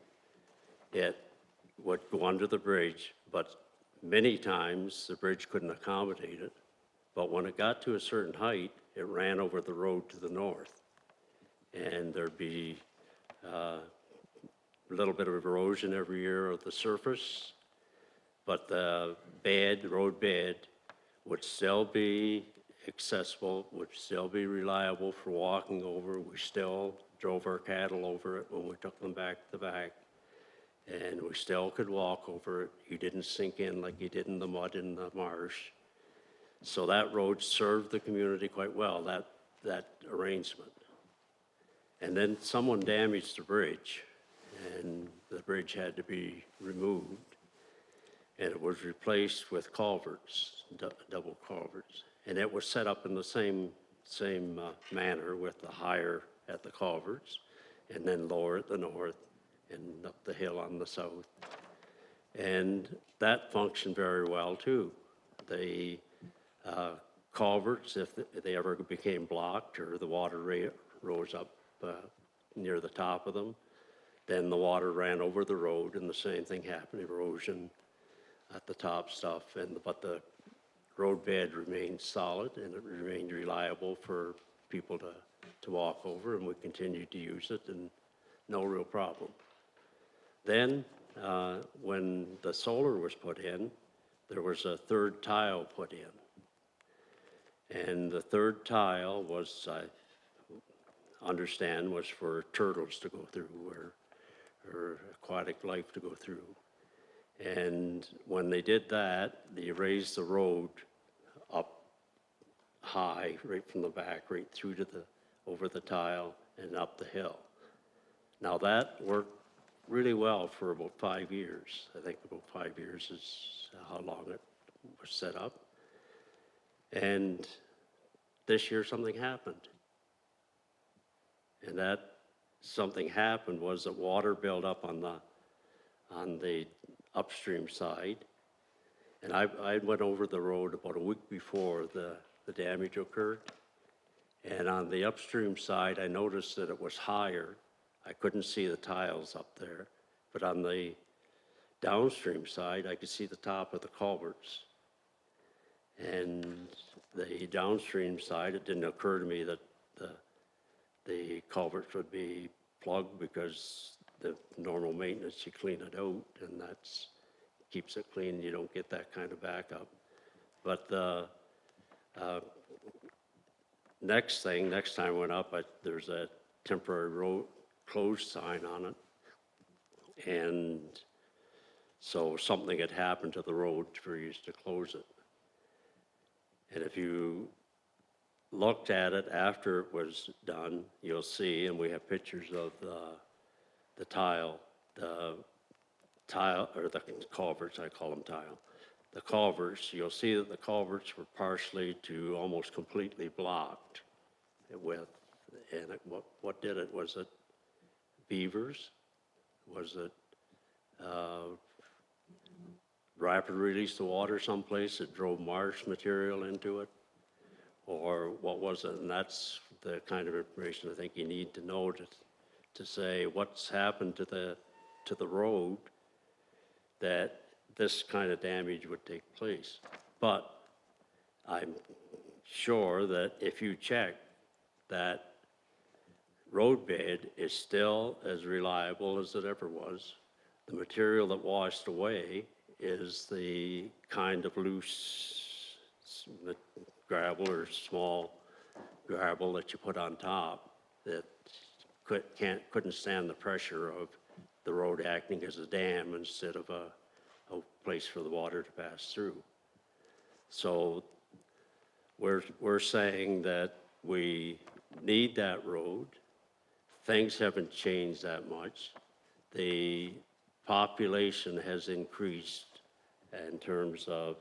it would go under the bridge, but many times the bridge couldn't accommodate it. But when it got to a certain height, it ran over the road to the north. And there'd be a little bit of erosion every year of the surface, but the road bed would still be accessible, would still be reliable for walking over. We still drove our cattle over it when we took them back to the back, and we still could walk over it. You didn't sink in like you did in the mud in the marsh. So that road served the community quite well, that arrangement. And then someone damaged the bridge, and the bridge had to be removed, and it was replaced with culverts, double culverts. And it was set up in the same manner, with the higher at the culverts, and then lower at the north, and up the hill on the south. And that functioned very well too. The culverts, if they ever became blocked or the water rose up near the top of them, then the water ran over the road, and the same thing happened, erosion at the top stuff, but the road bed remained solid, and it remained reliable for people to walk over, and we continued to use it, and no real problem. Then, when the solar was put in, there was a third tile put in. And the third tile was, I understand, was for turtles to go through, or aquatic life to go through. And when they did that, they raised the road up high, right from the back, right through to over the tile and up the hill. Now that worked really well for about 5 years. I think about 5 years is how long it was set up. And this year something happened. And that something happened was that water built up on the upstream side. And I went over the road about a week before the damage occurred. And on the upstream side, I noticed that it was higher. I couldn't see the tiles up there. But on the downstream side, I could see the top of the culverts. And the downstream side, it didn't occur to me that the culverts would be plugged, because the normal maintenance, you clean it out, and that's keeps it clean. You don't get that kind of backup. But the next time I went up, there's a temporary road closed sign on it, and so something had happened to the road for us to close it. And if you looked at it after it was done, you'll see, and we have pictures of the tile, or the culverts, I call them tile. The culverts, you'll see that the culverts were partially to almost completely blocked with, and what did it? Was it beavers? Was it rapid release of water someplace that drove marsh material into it? Or what was it? And that's the kind of information I think you need to know to say what's happened to the to the road that this kind of damage would take place. But I'm sure that if you check, that roadbed is still as reliable as it ever was. The material that washed away is the kind of loose gravel or small gravel that you put on top that couldn't stand the pressure of the road acting as a dam instead of a place for the water to pass through. So we're saying that we need that road. Things haven't changed that much. The population has increased in terms of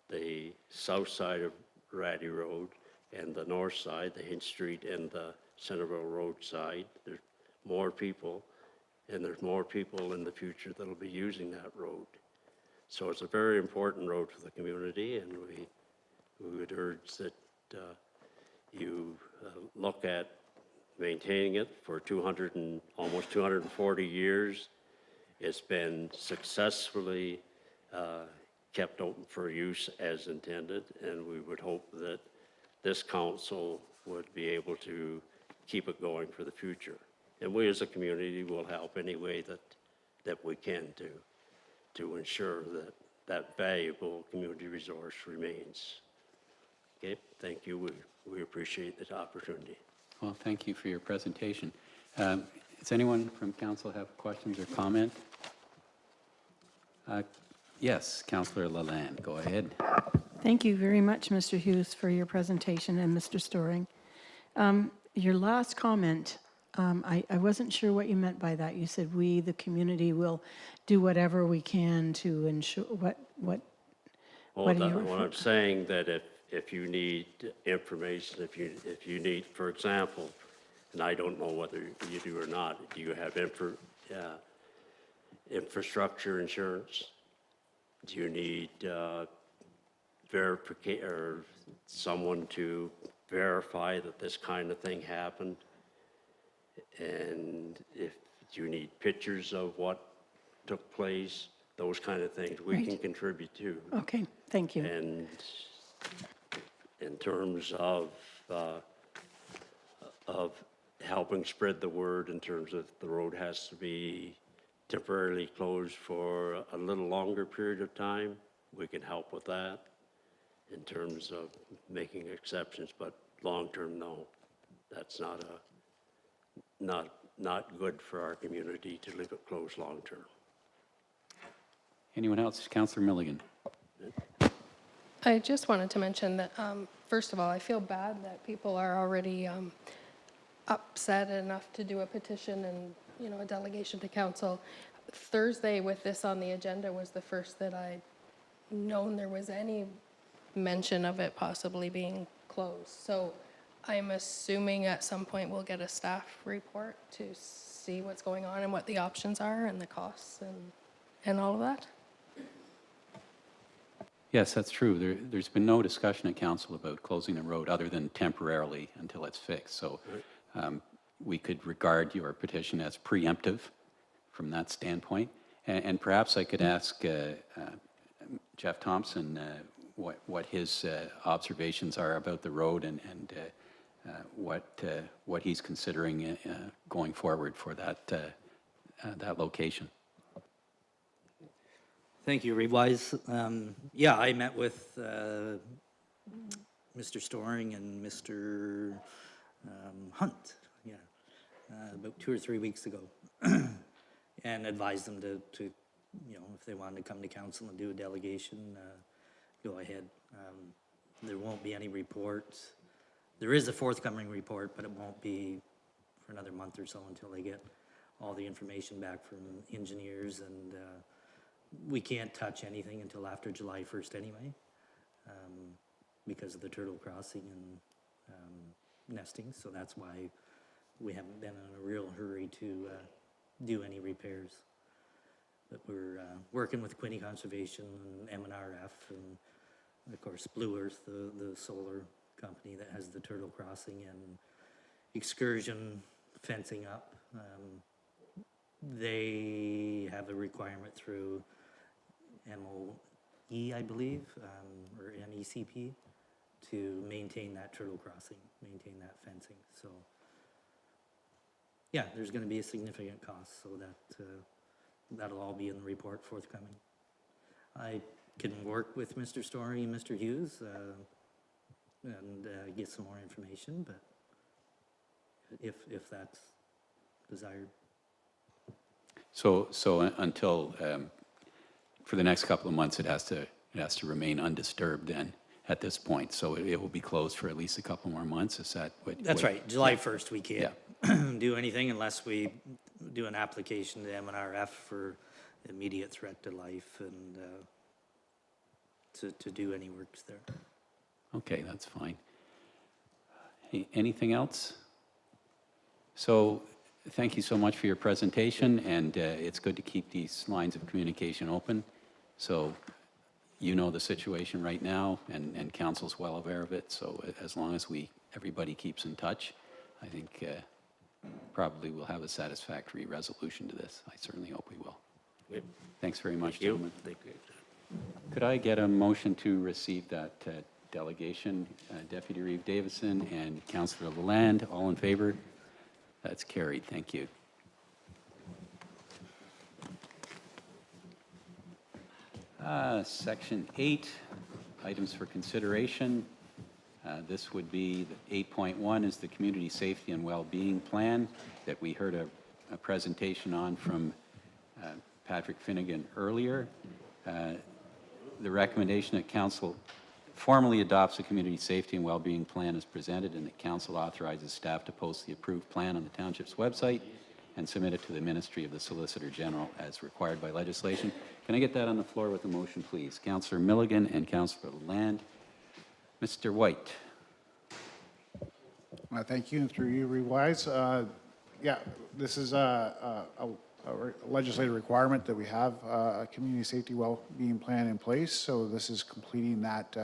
the south side of Ratty Road and the north side, the Hinch Street and the Centreville Road side. There's more people, and there's more people in the future that'll be using that road. So it's a very important road for the community, and we would urge that you look at maintaining it for almost 240 years. It's been successfully kept open for use as intended, and we would hope that this council would be able to keep it going for the future. And we as a community will help any way that we can to ensure that that valuable community resource remains. Okay, thank you. We appreciate this opportunity. Well, thank you for your presentation. Does anyone from council have questions or comment? Yes, Councillor Lalande, go ahead. Thank you very much, Mr. Hughes, for your presentation, and Mr. Storing. Your last comment, I wasn't sure what you meant by that. You said we, the community, will do whatever we can to ensure what Well, what I'm saying that if you need information, if you need, for example, and I don't know whether you do or not, do you have infrastructure insurance? Do you need verification or someone to verify that this kind of thing happened? And if you need pictures of what took place, those kind of things we can contribute to. Okay, thank you. And in terms of helping spread the word, in terms of the road has to be temporarily closed for a little longer period of time, we can help with that in terms of making exceptions, but long-term, no. That's not good for our community to leave it closed long-term. Anyone else? Councillor Milligan. I just wanted to mention that, first of all, I feel bad that people are already upset enough to do a petition and, a delegation to council. Thursday with this on the agenda was the first that I'd known there was any mention of it possibly being closed. So I'm assuming at some point we'll get a staff report to see what's going on and what the options are and the costs and all of that. Yes, that's true. There's been no discussion at council about closing the road other than temporarily until it's fixed. So we could regard your petition as preemptive from that standpoint. And perhaps I could ask Jeff Thompson what his observations are about the road and what he's considering going forward for that location. Thank you, Reeve-Wise. Yeah, I met with Mr. Storing and Mr. Hunt, about 2 or 3 weeks ago, and advised them to, if they wanted to come to council and do a delegation, go ahead. There won't be any reports. There is a forthcoming report, but it won't be for another month or so until they get all the information back from engineers, and we can't touch anything until after July 1st anyway, because of the turtle crossing and nesting. So that's why we haven't been in a real hurry to do any repairs. But we're working with Quinte Conservation and MNRF and of course Blue Earth, the solar company that has the turtle crossing and excursion fencing up. They have a requirement through MOE, I believe, or MECP, to maintain that turtle crossing, maintain that fencing. So, yeah, there's going to be a significant cost, so that that'll all be in the report forthcoming. I can work with Mr. Story and Mr. Hughes and get some more information, but if that's desired. So until, for the next couple of months, it has to remain undisturbed then at this point. So it will be closed for at least a couple more months. Is that what? That's right. July 1st, we can't Yeah. do anything unless we do an application to MNRF for immediate threat to life and to do any works there. Okay, that's fine. Anything else? So thank you so much for your presentation, and it's good to keep these lines of communication open. So you know the situation right now, and council's well aware of it. So as long as everybody keeps in touch, I think probably we'll have a satisfactory resolution to this. I certainly hope we will. Good. Thanks very much, Thank you. gentlemen. Thank you. Could I get a motion to receive that delegation? Deputy Reeve Davison and Councillor Lalande, all in favor? That's carried. Thank you. Section 8, items for consideration. This would be 8.1 is the Community Safety and Wellbeing Plan that we heard a presentation on from Patrick Finnegan earlier. The recommendation that Council formally adopts the Community Safety and Wellbeing Plan as presented, and that Council authorizes staff to post the approved plan on the Township's website and submit it to the Ministry of the Solicitor General as required by legislation. Can I get that on the floor with a motion, please? Councillor Milligan and Councillor Lalande. Mr. White. Thank you, and through you, Rewise. Yeah, this is a legislative requirement that we have a community safety well-being plan in place. So this is completing that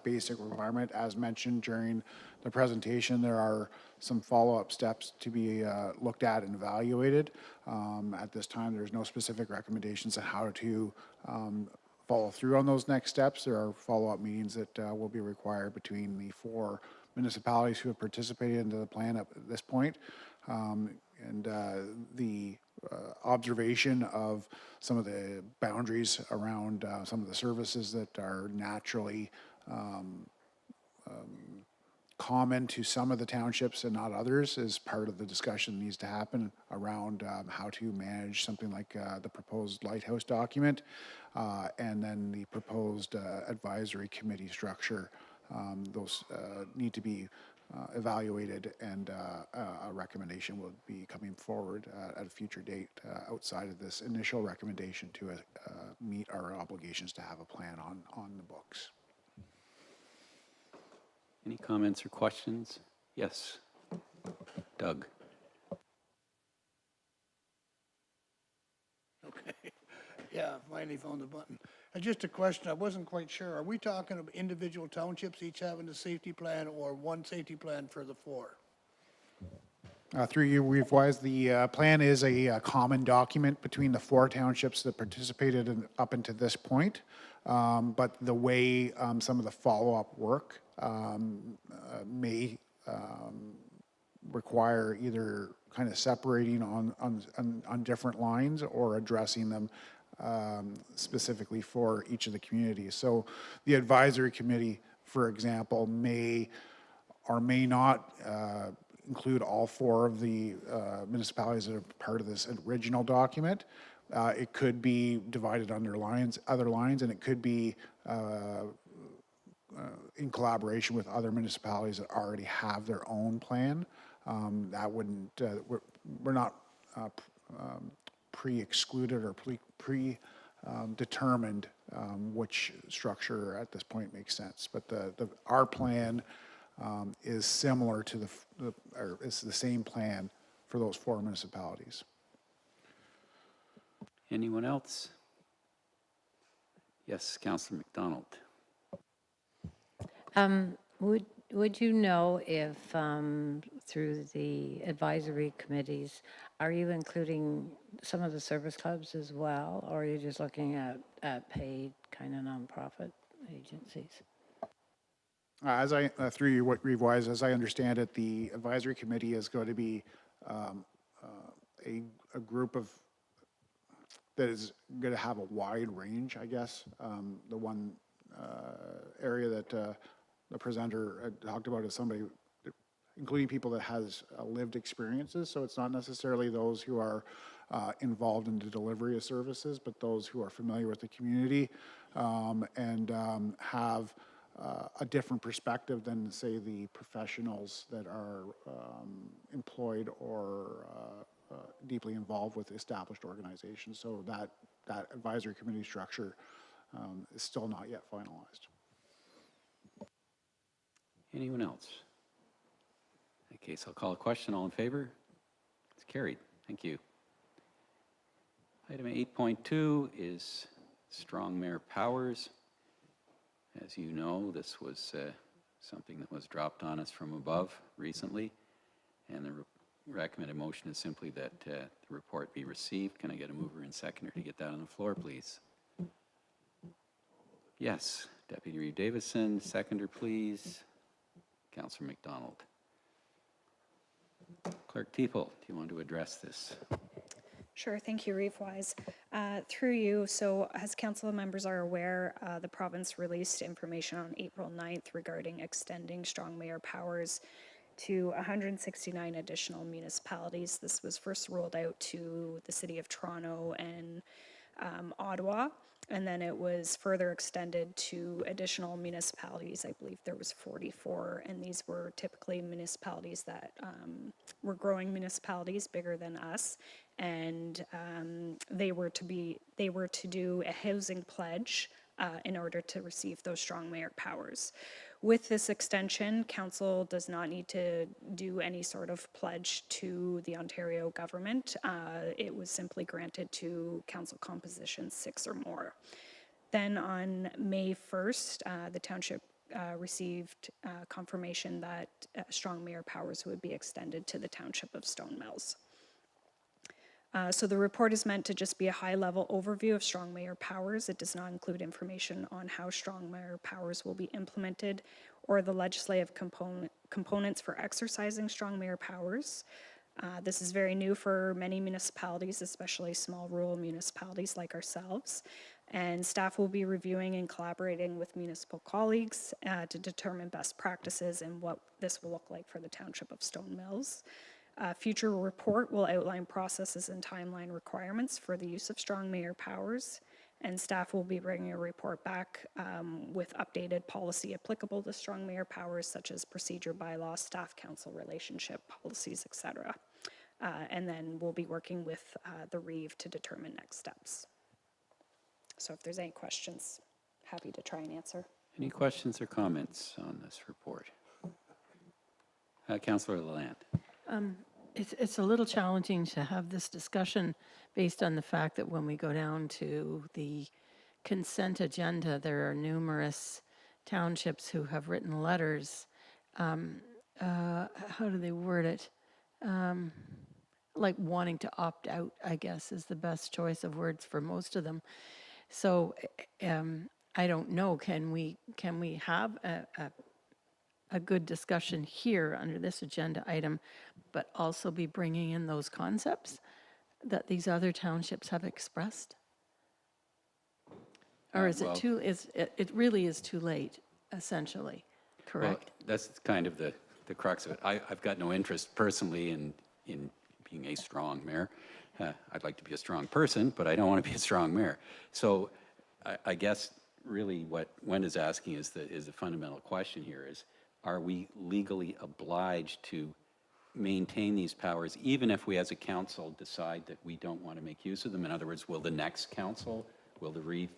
basic requirement. As mentioned during the presentation, there are some follow-up steps to be looked at and evaluated. At this time, there's no specific recommendations on how to follow through on those next steps. There are follow-up meetings that will be required between the 4 municipalities who have participated into the plan at this point. The observation of some of the boundaries around some of the services that are naturally common to some of the townships and not others is part of the discussion that needs to happen around how to manage something like the proposed lighthouse document and then the proposed advisory committee structure. Those need to be evaluated, and a recommendation will be coming forward at a future date outside of this initial recommendation to meet our obligations to have a plan on the books. Any comments or questions? Yes. Doug. Okay, yeah, finally found the button. Just a question, I wasn't quite sure. Are we talking about individual townships each having a safety plan or one safety plan for the 4? Through you, Rewise, the plan is a common document between the 4 townships that participated up until this point. But the way some of the follow-up work may require either kind of separating on different lines or addressing them specifically for each of the communities. So the advisory committee, for example, may or may not include all 4 of the municipalities that are part of this original document. It could be divided under other lines, and it could be in collaboration with other municipalities that already have their own plan. That wouldn't, we're not pre-excluded or pre-determined which structure at this point makes sense. But our plan is similar to or it's the same plan for those 4 municipalities. Anyone else? Yes, Councillor McDonald. Would you know if through the advisory committees, Are you including some of the service clubs as well, or are you just looking at paid kind of nonprofit agencies? As I, through you, what Reeve-wise, as I understand it, the advisory committee is going to be a group of, that is going to have a wide range, I guess. The one area that the presenter had talked about is somebody, including people that has lived experiences. So it's not necessarily those who are involved in the delivery of services, but those who are familiar with the community and have a different perspective than, say, the professionals that are employed or deeply involved with established organizations. So that advisory committee structure is still not yet finalized. Anyone else? In that case, I'll call a question. All in favor? It's carried. Thank you. Item 8.2 is strong mayor powers. As you know, this was something that was dropped on us from above recently, and the recommended motion is simply that the report be received. Can I get a mover and seconder to get that on the floor, please? Yes, Deputy Reeve Davison, seconder, please. Councillor McDonald. Clerk Teeple, do you want to address this? Sure, thank you, Reeve-wise. Through you, so as council members are aware, the province released information on April 9th regarding extending strong mayor powers to 169 additional municipalities. This was first rolled out to the City of Toronto and Ottawa, and then it was further extended to additional municipalities. I believe there was 44, and these were typically municipalities that were growing municipalities bigger than us, and they were to do a housing pledge in order to receive those strong mayor powers. With this extension, council does not need to do any sort of pledge to the Ontario government. It was simply granted to council compositions 6 or more. Then on May 1st, the township received confirmation that strong mayor powers would be extended to the township of Stone Mills. So the report is meant to just be a high-level overview of strong mayor powers. It does not include information on how strong mayor powers will be implemented or the legislative components for exercising strong mayor powers. This is very new for many municipalities, especially small rural municipalities like ourselves. And staff will be reviewing and collaborating with municipal colleagues to determine best practices and what this will look like for the township of Stone Mills. Future report will outline processes and timeline requirements for the use of strong mayor powers, and staff will be bringing a report back with updated policy applicable to strong mayor powers, such as procedure bylaw, staff council relationship policies, etc. And then we'll be working with the Reeve to determine next steps. So if there's any questions, happy to try and answer. Any questions or comments on this report? Councillor Lalonde. It's a little challenging to have this discussion based on the fact that when we go down to the consent agenda, there are numerous townships who have written letters. How do they word it? Like wanting to opt out, I guess, is the best choice of words for most of them. So I don't know, can we have a good discussion here under this agenda item, but also be bringing in those concepts that these other townships have expressed? Or is it too, it really is too late, essentially, correct? Well, that's kind of the crux of it. I've got no interest personally in being a strong mayor. I'd like to be a strong person, but I don't want to be a strong mayor. So I guess really what Wenda's asking is the fundamental question here is, are we legally obliged to maintain these powers, even if we as a council decide that we don't want to make use of them? In other words, will the next council, will the Reeve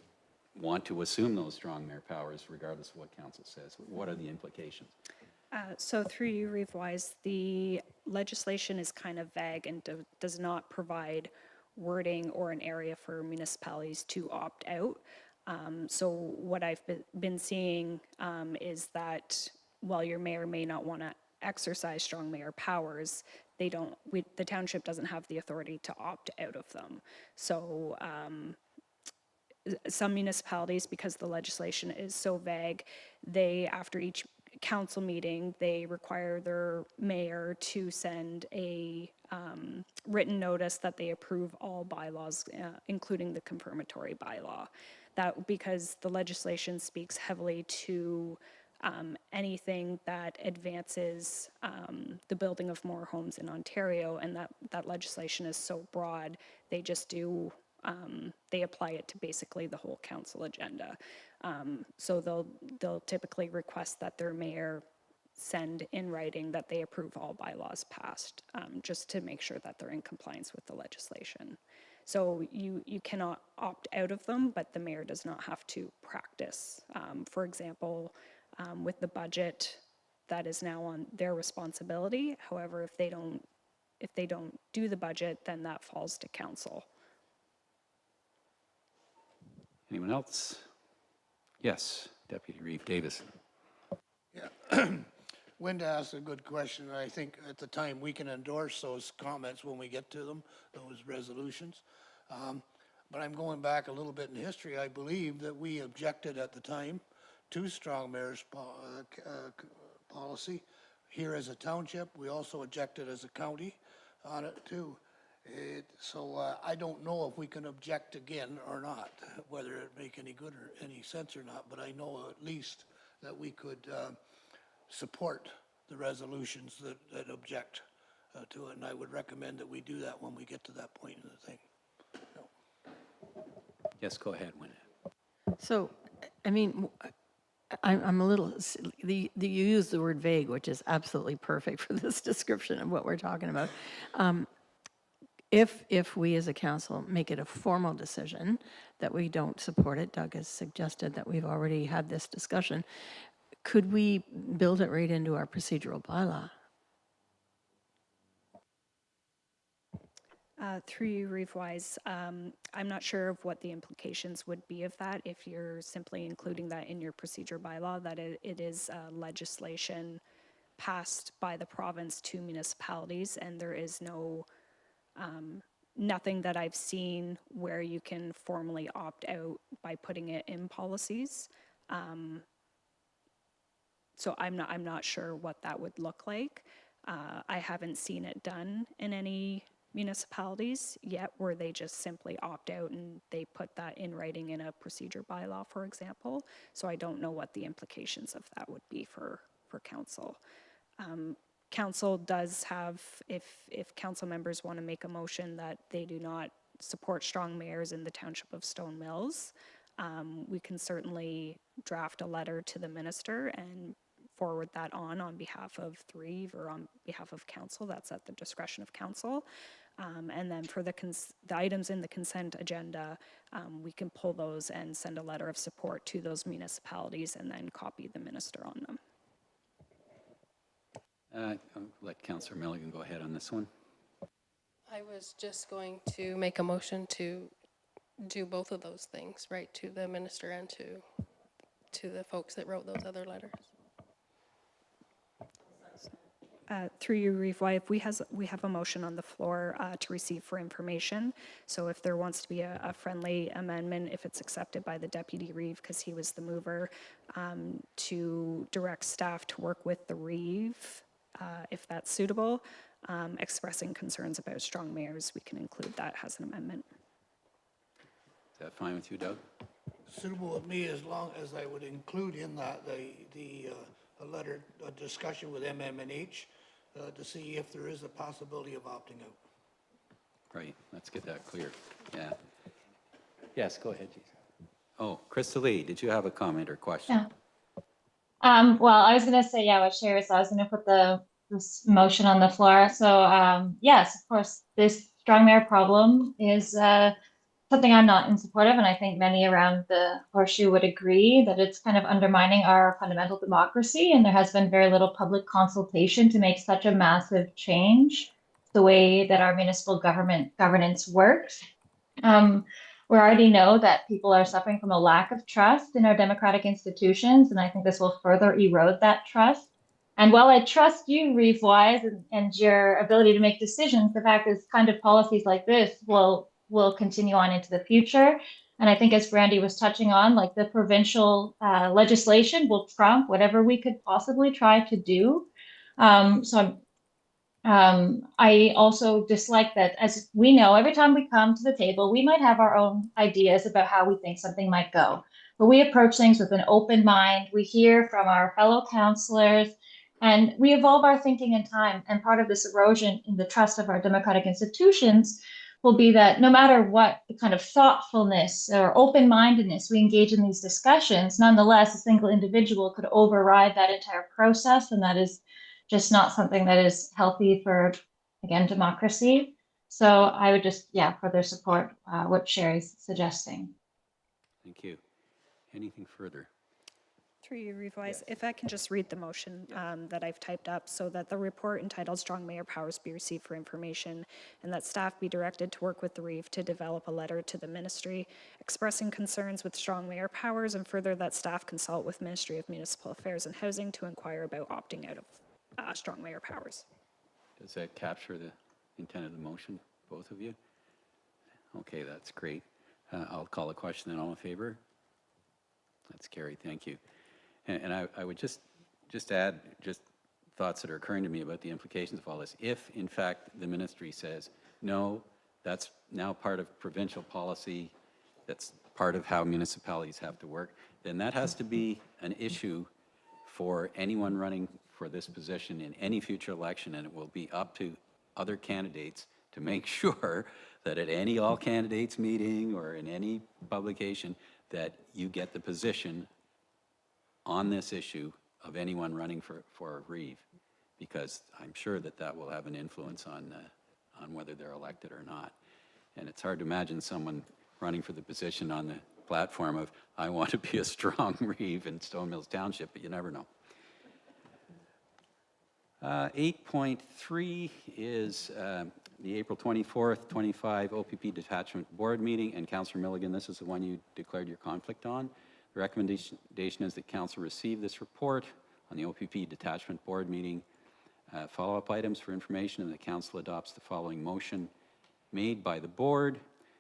want to assume those strong mayor powers regardless of what council says? What are the implications? So through you, Reeve-wise, the legislation is kind of vague and does not provide wording or an area for municipalities to opt out. So what I've been seeing is that while your mayor may not want to exercise strong mayor powers, the township doesn't have the authority to opt out of them. So some municipalities, because the legislation is so vague, they, after each council meeting, they require their mayor to send a written notice that they approve all bylaws, including the confirmatory bylaw. That, because the legislation speaks heavily to anything that advances the building of more homes in Ontario, and that legislation is so broad, they just do, they apply it to basically the whole council agenda. So they'll typically request that their mayor send in writing that they approve all bylaws passed, just to make sure that they're in compliance with the legislation. So you cannot opt out of them, but the mayor does not have to practice. For example, with the budget, that is now on their responsibility. However, if they don't do the budget, then that falls to council. Anyone else? Yes, Deputy Reeve Davis. Yeah. Linda asked a good question, and I think at the time we can endorse those comments when we get to them, those resolutions. But I'm going back a little bit in history. I believe that we objected at the time to strong mayor's policy here as a township. We also objected as a county on it too. So I don't know if we can object again or not, whether it make any good or any sense or not, but I know at least that we could support the resolutions that object to it, and I would recommend that we do that when we get to that point in the thing. Yes, go ahead, Wynne. So, I mean, I'm a little, you use the word vague, which is absolutely perfect for this description of what we're talking about. If we as a council make it a formal decision that we don't support it, Doug has suggested that we've already had this discussion, could we build it right into our procedural bylaw? Through you, Reeve-Wise, I'm not sure of what the implications would be of that if you're simply including that in your procedure bylaw, that it is legislation passed by the province to municipalities, and there is no, nothing that I've seen where you can formally opt out by putting it in policies. So I'm not sure what that would look like. I haven't seen it done in any municipalities yet where they just simply opt out and they put that in writing in a procedure bylaw, for example. So I don't know what the implications of that would be for council. Council does have, if council members want to make a motion that they do not support strong mayors in the township of Stone Mills, we can certainly draft a letter to the minister and forward that on behalf of Reeve or on behalf of council. That's at the discretion of council. And then for the items in the consent agenda, we can pull those and send a letter of support to those municipalities and then copy the minister on them. I'll let Councillor Milligan go ahead on this one. I was just going to make a motion to do both of those things, right, to the minister and to the folks that wrote those other letters. Through you, Reeve-Wise, we have a motion on the floor to receive for information. So if there wants to be a friendly amendment, if it's accepted by the Deputy Reeve, because he was the mover, to direct staff to work with the Reeve, if that's suitable, expressing concerns about strong mayors, we can include that as an amendment. Is that fine with you, Doug? Suitable with me, as long as I would include in that a letter, a discussion with MMNH to see if there is a possibility of opting out. Right, let's get that clear. Yeah. Yes, go ahead, Jason. Oh, Krista Lee, did you have a comment or question? Yeah. Well, I was going to say, yeah, what Sherry said, I was going to put this motion on the floor. So, yes, of course, this strong mayor problem is something I'm not in support of, and I think many around the horseshoe would agree that it's kind of undermining our fundamental democracy, and there has been very little public consultation to make such a massive change the way that our municipal governance works. We already know that people are suffering from a lack of trust in our democratic institutions, and I think this will further erode that trust. And while I trust you, Reeve Wise, and your ability to make decisions, the fact is kind of policies like this will continue on into the future. And I think as Brandy was touching on, like the provincial legislation will trump whatever we could possibly try to do. I also dislike that, as we know, every time we come to the table, we might have our own ideas about how we think something might go. But we approach things with an open mind. We hear from our fellow councillors, and we evolve our thinking in time. And part of this erosion in the trust of our democratic institutions will be that no matter what kind of thoughtfulness or open-mindedness we engage in these discussions, nonetheless, a single individual could override that entire process, and that is just not something that is healthy for, again, democracy. So I would just, yeah, further support what Sherry's suggesting. Thank you. Anything further? Through you, Revise, if I can just read the motion that I've typed up, so that the report entitled Strong Mayor Powers be received for information, and that staff be directed to work with the REEF to develop a letter to the ministry expressing concerns with strong mayor powers, and further that staff consult with Ministry of Municipal Affairs and Housing to inquire about opting out of strong mayor powers. Does that capture the intent of the motion, both of you? Okay, that's great. I'll call a question, then all in favor? That's carried, thank you. And I would just add thoughts that are occurring to me about the implications of all this. If, in fact, the ministry says, no, that's now part of provincial policy, that's part of how municipalities have to work, then that has to be an issue for anyone running for this position in any future election, and it will be up to other candidates to make sure that at any all candidates meeting or in any publication that you get the position on this issue of anyone running for Reeve, because I'm sure that will have an influence on whether they're elected or not. And it's hard to imagine someone running for the position on the platform of, I want to be a strong Reeve in Stone Mills Township, but you never know. 8.3 is the April 24th, 25 OPP Detachment Board meeting, and Councillor Milligan, this is the one you declared your conflict on. The recommendation is that Council receive this report on the OPP Detachment Board meeting. Follow-up items for information, and the Council adopts the following motion made by the Board.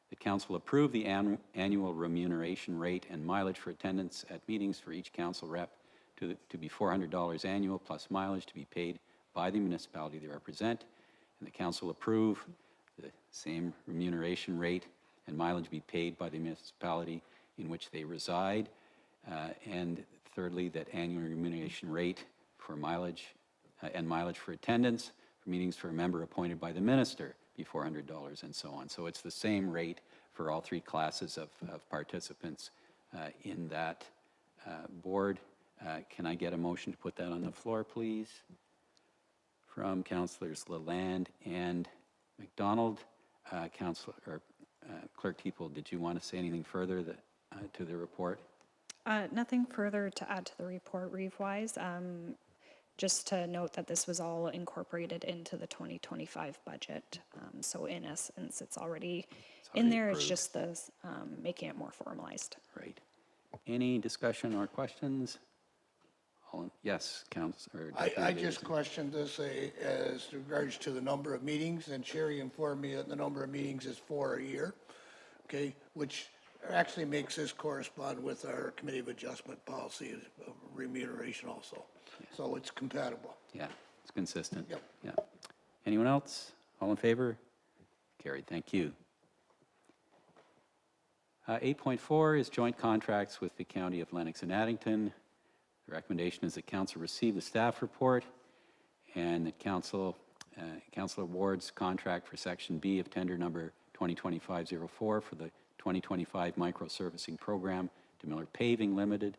The Council approve the annual remuneration rate and mileage for attendance at meetings for each Council rep to be $400 annual plus mileage to be paid by the municipality they represent. And the Council approve the same remuneration rate and mileage be paid by the municipality in which they reside. And thirdly, that annual remuneration rate for mileage and mileage for attendance for meetings for a member appointed by the minister be $400 and so on. So it's the same rate for all three classes of participants in that board. Can I get a motion to put that on the floor, please? From Councillors Lalande and McDonald. Clerk Teeple, did you want to say anything further to the report? Nothing further to add to the report, Reeve-wise. Just to note that this was all incorporated into the 2025 budget. So in essence, it's already in there. Approved. It's just the making it more formalized. Right. Any discussion or questions? Yes, Councillor. I just questioned this as regards to the number of meetings, and Sherry informed me that the number of meetings is 4 a year, okay, which actually makes this correspond with our Committee of Adjustment policy of remuneration also. So it's compatible. Yeah, it's consistent. Yep. Yeah. Anyone else? All in favor? Carried. Thank you. 8.4 is joint contracts with the County of Lennox and Addington. The recommendation is that Council receive the staff report and that Council awards contract for Section B of tender number 2025-04 for the 2025 microservicing program to Miller Paving Limited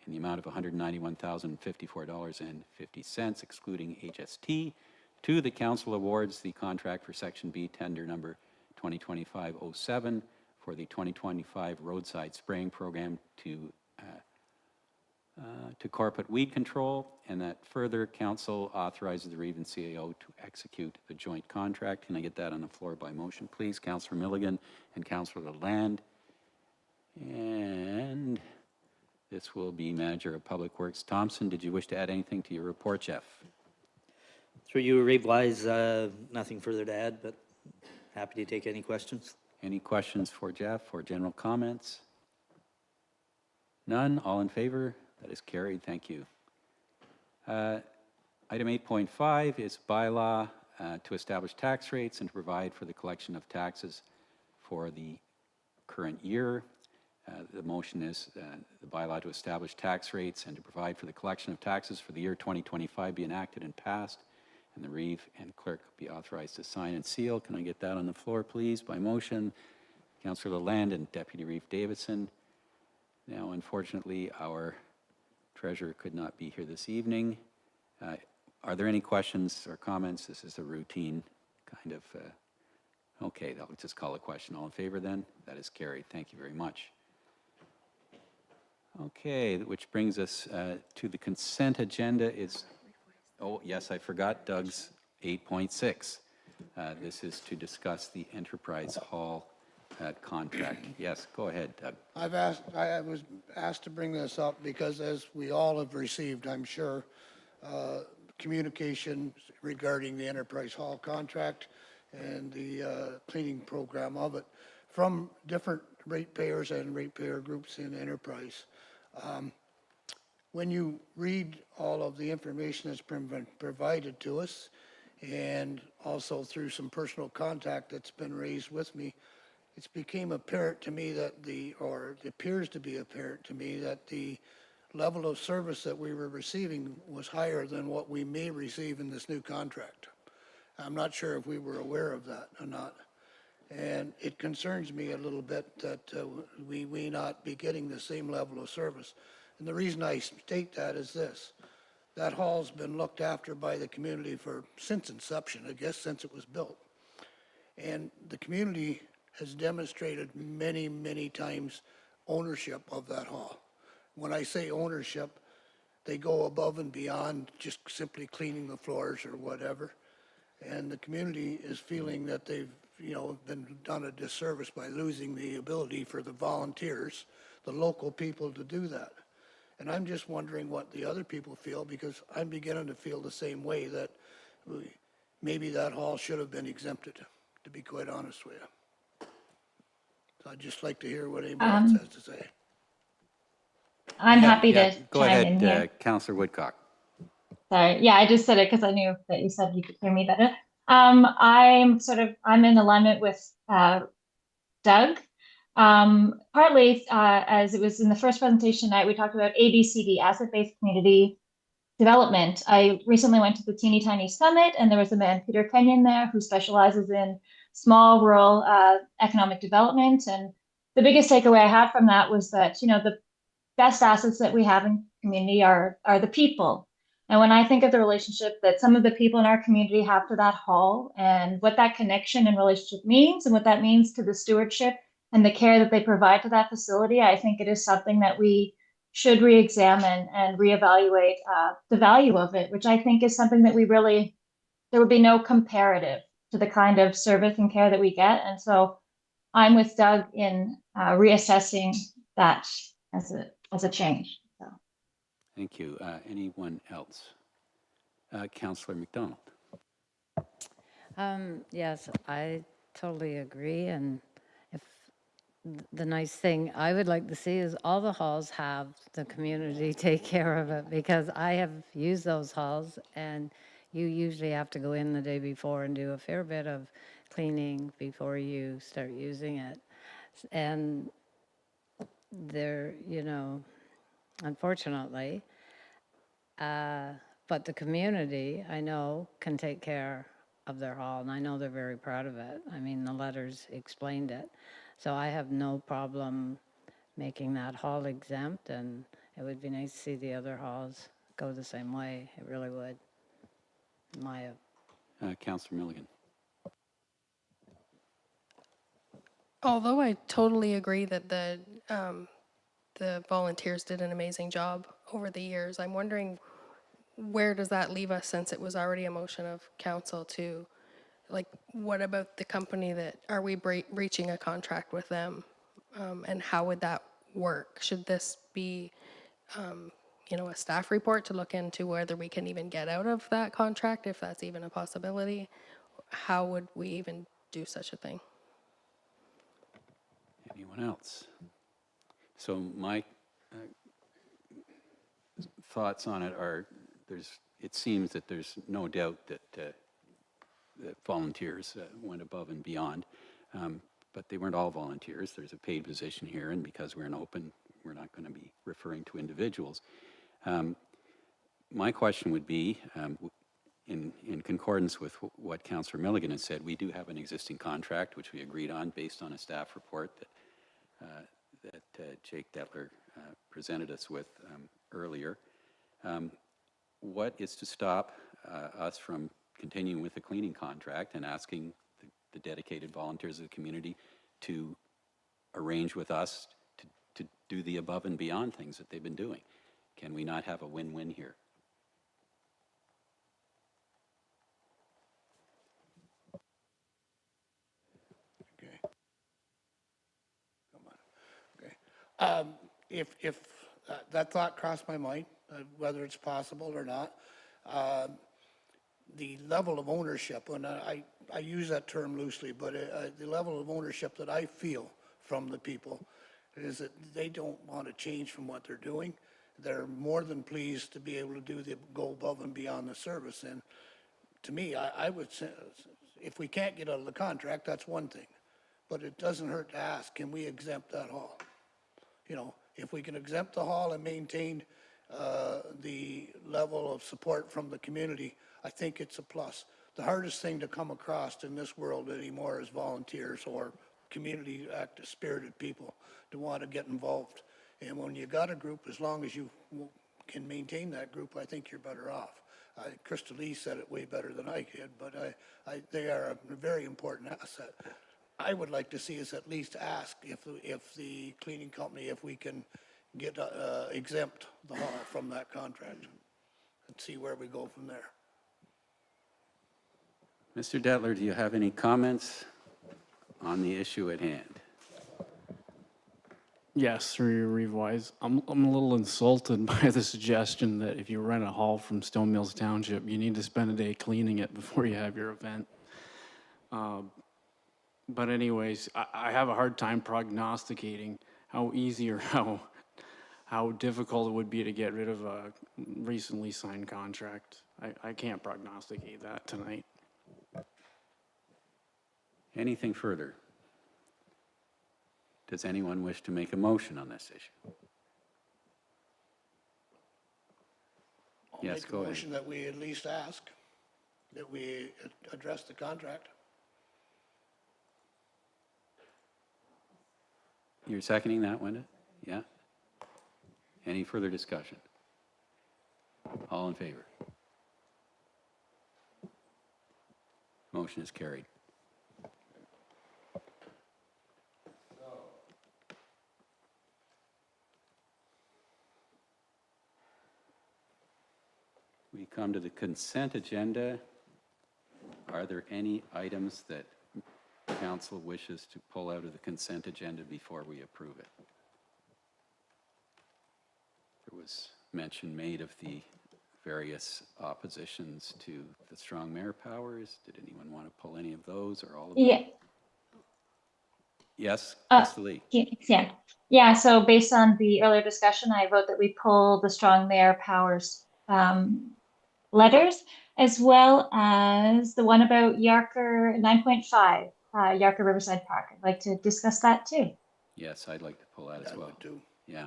in the amount of $191,054.50, excluding HST. 2, the Council awards the contract for Section B tender number 2025-07 for the 2025 roadside spraying program to Corporate Weed Control, and that further Council authorizes the Reeve and CAO to execute the joint contract. Can I get that on the floor by motion, please? Councillor Milligan and Councillor Lalande. And This will be Manager of Public Works Thompson. Did you wish to add anything to your report, Jeff? Through you, Reeve-wise, nothing further to add, but happy to take any questions. Any questions for Jeff or general comments? None? All in favor? That is carried. Thank you. Item 8.5 is bylaw to establish tax rates and to provide for the collection of taxes for the current year. The motion is the bylaw to establish tax rates and to provide for the collection of taxes for the year 2025 be enacted and passed, and the Reeve and clerk be authorized to sign and seal. Can I get that on the floor, please, by motion? Councillor Lalande and Deputy Reeve Davidson. Now, unfortunately, our treasurer could not be here this evening. Are there any questions or comments? This is a routine kind of, okay, I'll just call a question. All in favor then? That is carried. Thank you very much. Okay, which brings us to the consent agenda is, oh, yes, I forgot Doug's 8.6. This is to discuss the Enterprise Hall contract. Yes, go ahead, Doug. I was asked to bring this up because as we all have received, I'm sure, communication regarding the Enterprise Hall contract and the cleaning program of it from different ratepayers and ratepayer groups in Enterprise. When you read all of the information that's been provided to us, and also through some personal contact that's been raised with me, it's became apparent to me that or it appears to be apparent to me that the level of service that we were receiving was higher than what we may receive in this new contract. I'm not sure if we were aware of that or not. And it concerns me a little bit that we may not be getting the same level of service. And the reason I state that is this. That hall's been looked after by the community since inception, I guess since it was built. And the community has demonstrated many, many times ownership of that hall. When I say ownership, they go above and beyond just simply cleaning the floors or whatever. And the community is feeling that they've been done a disservice by losing the ability for the volunteers, the local people, to do that. And I'm just wondering what the other people feel, because I'm beginning to feel the same way, that maybe that hall should have been exempted, to be quite honest with you. So I'd just like to hear what anybody else has to say. I'm happy to Go chime ahead, in here. Councillor Woodcock. Sorry. Yeah, I just said it because I knew that you said you could hear me better. I'm in alignment with Doug. Partly, as it was in the first presentation tonight, we talked about ABCD, asset-based community development. I recently went to the Teeny Tiny Summit, and there was a man, Peter Kenyon, there who specializes in small rural economic development. And the biggest takeaway I had from that was that, the best assets that we have in community are the people. And when I think of the relationship that some of the people in our community have to that hall, and what that connection and relationship means, and what that means to the stewardship and the care that they provide to that facility, I think it is something that we should re-examine and reevaluate the value of it, which I think is something that there would be no comparative to the kind of service and care that we get. And so I'm with Doug in reassessing that as a change. So. Thank you. Anyone else? Councillor McDonald. Yes, I totally agree. And if the nice thing I would like to see is all the halls have the community take care of it, because I have used those halls, and you usually have to go in the day before and do a fair bit of cleaning before you start using it. And they're, unfortunately, but the community, I know, can take care of their hall, and I know they're very proud of it. I mean, the letters explained it. So I have no problem making that hall exempt, and it would be nice to see the other halls go the same way. It really would. Councillor Milligan. Although I totally agree that the volunteers did an amazing job over the years, I'm wondering, where does that leave us, since it was already a motion of council to, what about the company are we reaching a contract with them? And how would that work? Should this be a staff report to look into whether we can even get out of that contract, if that's even a possibility. How would we even do such a thing? Anyone else? So my thoughts on it are, it seems that there's no doubt that that volunteers went above and beyond, but they weren't all volunteers. There's a paid position here, and because we're an open, we're not going to be referring to individuals. My question would be, in concordance with what Councillor Milligan has said, we do have an existing contract which we agreed on based on a staff report that Jake Detler presented us with earlier. What is to stop us from continuing with the cleaning contract and asking the dedicated volunteers of the community to arrange with us to do the above and beyond things that they've been doing? Can we not have a win-win here? Okay. Come on. Okay. If that thought crossed my mind, whether it's possible or not, the level of ownership, and I use that term loosely, but the level of ownership that I feel from the people is that they don't want to change from what they're doing. They're more than pleased to be able to go above and beyond the service. And to me, I would say, if we can't get out of the contract, that's one thing. But it doesn't hurt to ask, can we exempt that hall? If we can exempt the hall and maintain the level of support from the community, I think it's a plus. The hardest thing to come across in this world anymore is volunteers or community active spirited people to want to get involved. And when you got a group, as long as you can maintain that group, I think you're better off. Krista Lee said it way better than I did, but they are a very important asset. I would like to see us at least ask if the cleaning company, if we can get exempt the hall from that contract and see where we go from there. Mr. Detler, do you have any comments on the issue at hand? Yes, through your revise. I'm a little insulted by the suggestion that if you rent a hall from Stone Mills Township, you need to spend a day cleaning it before you have your event. But anyways, I have a hard time prognosticating how easy or how difficult it would be to get rid of a recently signed contract. I can't prognosticate that tonight. Anything further? Does anyone wish to make a motion on this issue? Yes, go ahead. Make a motion that we at least ask, that we address the contract. You're seconding that, Wenda? Yeah? Any further discussion? All in favor? Motion is carried. We come to the consent agenda. Are there any items that council wishes to pull out of the consent agenda before we approve it? There was mention made of the various oppositions to the strong mayor powers. Did anyone want to pull any of those or all of them? Yeah. Yes, Krista Lee. Yeah. Yeah. So based on the earlier discussion, I wrote that we pull the strong mayor powers letters, as well as the one about Yarker 9.5, Yarker Riverside Park. I'd like to discuss that too. Yes, I'd like to pull that as I well. would too. Yeah.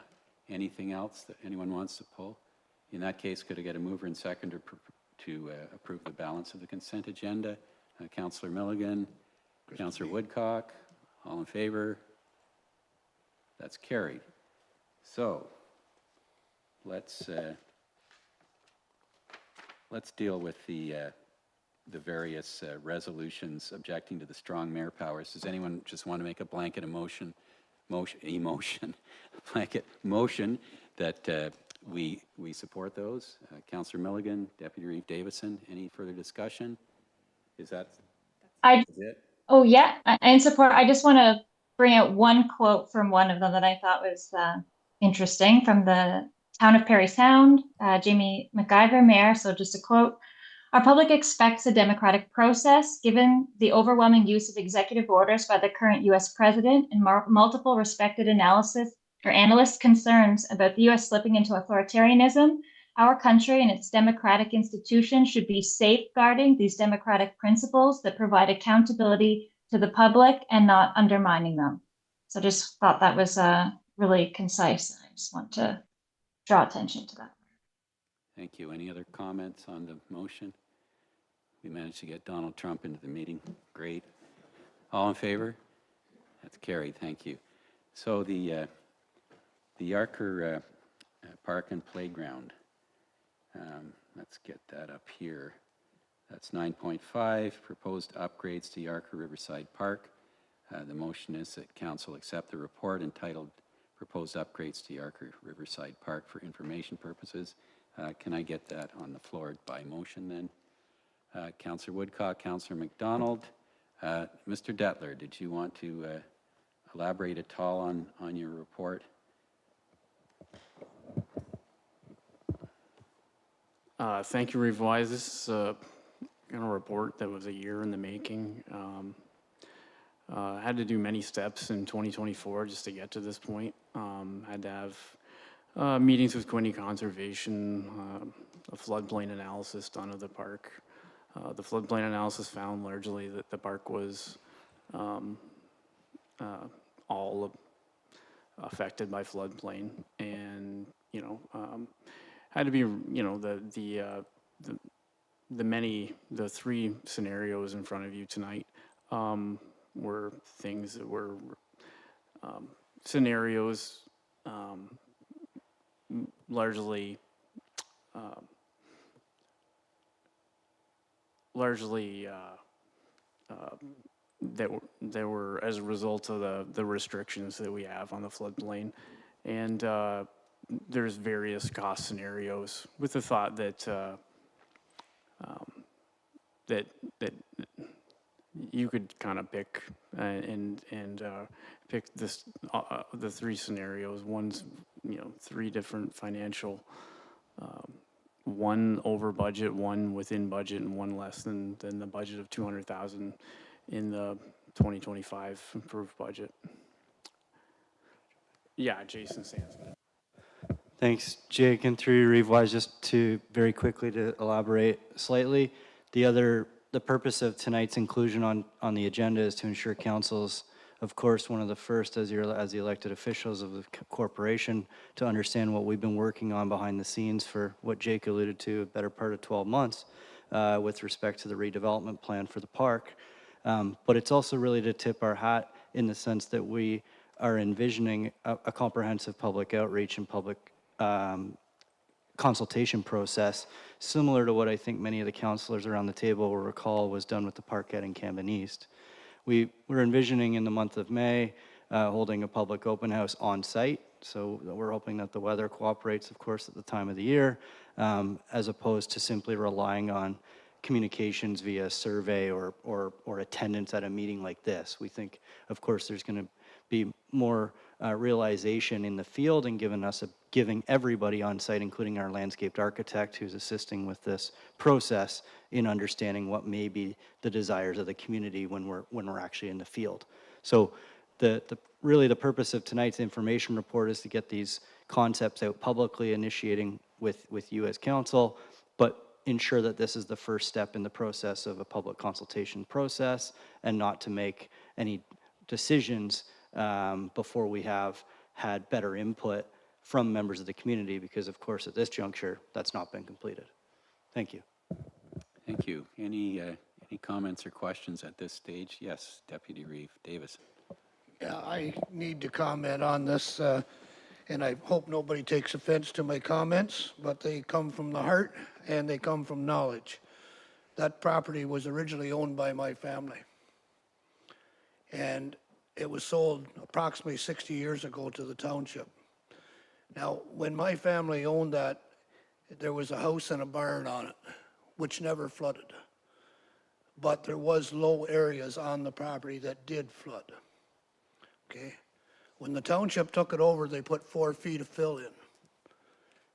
Anything else that anyone wants to pull? In that case, could I get a mover and seconder to approve the balance of the consent agenda? Councillor Milligan, Councillor Woodcock, all in favor? That's carried. So let's deal with the various resolutions objecting to the strong mayor powers. Does anyone just want to make a blanket blanket motion that we support those? Councillor Milligan, Deputy Reeve Davison, any further discussion? Is that it? Oh yeah, in support. I just want to bring out one quote from one of them that I thought was interesting from the Town of Perry Sound, Jamie McIver, Mayor. So just a quote. Our public expects a democratic process, given the overwhelming use of executive orders by the current U.S. president and multiple respected analysts' concerns about the U.S. slipping into authoritarianism. Our country and its democratic institutions should be safeguarding these democratic principles that provide accountability to the public and not undermining them. So just thought that was really concise. I just want to draw attention to that. Thank you. Any other comments on the motion? We managed to get Donald Trump into the meeting. Great. All in favor? That's carried. Thank you. So the Yarker Park and Playground. Let's get that up here. That's 9.5, proposed upgrades to Yarker Riverside Park. The motion is that council accept the report entitled Proposed Upgrades to Yarker Riverside Park for information purposes. Can I get that on the floor by motion then? Councillor Woodcock, Councillor McDonald. Mr. Detler, did you want to elaborate at all on your report? Thank you, Revise. This is a report that was a year in the making. Had to do many steps in 2024 just to get to this point. Had to have meetings with Quinte Conservation, a floodplain analysis done of the park. The floodplain analysis found largely that the park was all affected by floodplain, and had to be the three scenarios in front of you tonight were things that were scenarios largely that were as a result of the restrictions that we have on the floodplain, and there's various cost scenarios with the thought that that you could kind of pick and pick this the three scenarios. One's three different financial, one over budget, one within budget, and one less than the budget of $200,000 in the 2025 approved budget. Yeah, Jason Sanson. Thanks, Jake, and through you, Reeve-Wise, just to very quickly to elaborate slightly. The purpose of tonight's inclusion on the agenda is to ensure council's, of course, one of the first as the elected officials of the corporation to understand what we've been working on behind the scenes for what Jake alluded to, a better part of 12 months with respect to the redevelopment plan for the park. But it's also really to tip our hat in the sense that we are envisioning a comprehensive public outreach and public consultation process, similar to what I think many of the councillors around the table will recall was done with the Parkette in Camden East. We're envisioning in the month of May holding a public open house on site. So we're hoping that the weather cooperates, of course, at the time of the year, as opposed to simply relying on communications via survey or attendance at a meeting like this. We think, of course, there's going to be more realization in the field and giving everybody on site, including our landscaped architect who's assisting with this process, in understanding what may be the desires of the community when we're actually in the field. So really the purpose of tonight's information report is to get these concepts out publicly, initiating with you as council, but ensure that this is the first step in the process of a public consultation process, and not to make any decisions before we have had better input from members of the community, because of course at this juncture that's not been completed. Thank you. Thank you. Any comments or questions at this stage? Yes, Deputy Reeve Davis. Yeah, I need to comment on this, and I hope nobody takes offense to my comments, but they come from the heart and they come from knowledge. That property was originally owned by my family, and it was sold approximately 60 years ago to the township. Now, when my family owned that, there was a house and a barn on it, which never flooded. But there was low areas on the property that did flood. Okay? When the township took it over, they put 4 feet of fill in.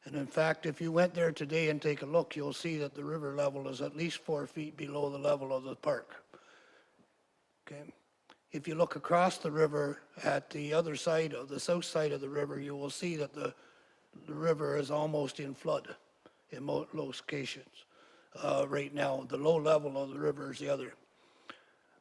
And in fact, if you went there today and take a look, you'll see that the river level is at least 4 feet below the level of the park. Okay? If you look across the river at the other side, of the south side of the river, you will see that the river is almost in flood in most locations. Right now, the low level of the river is the other.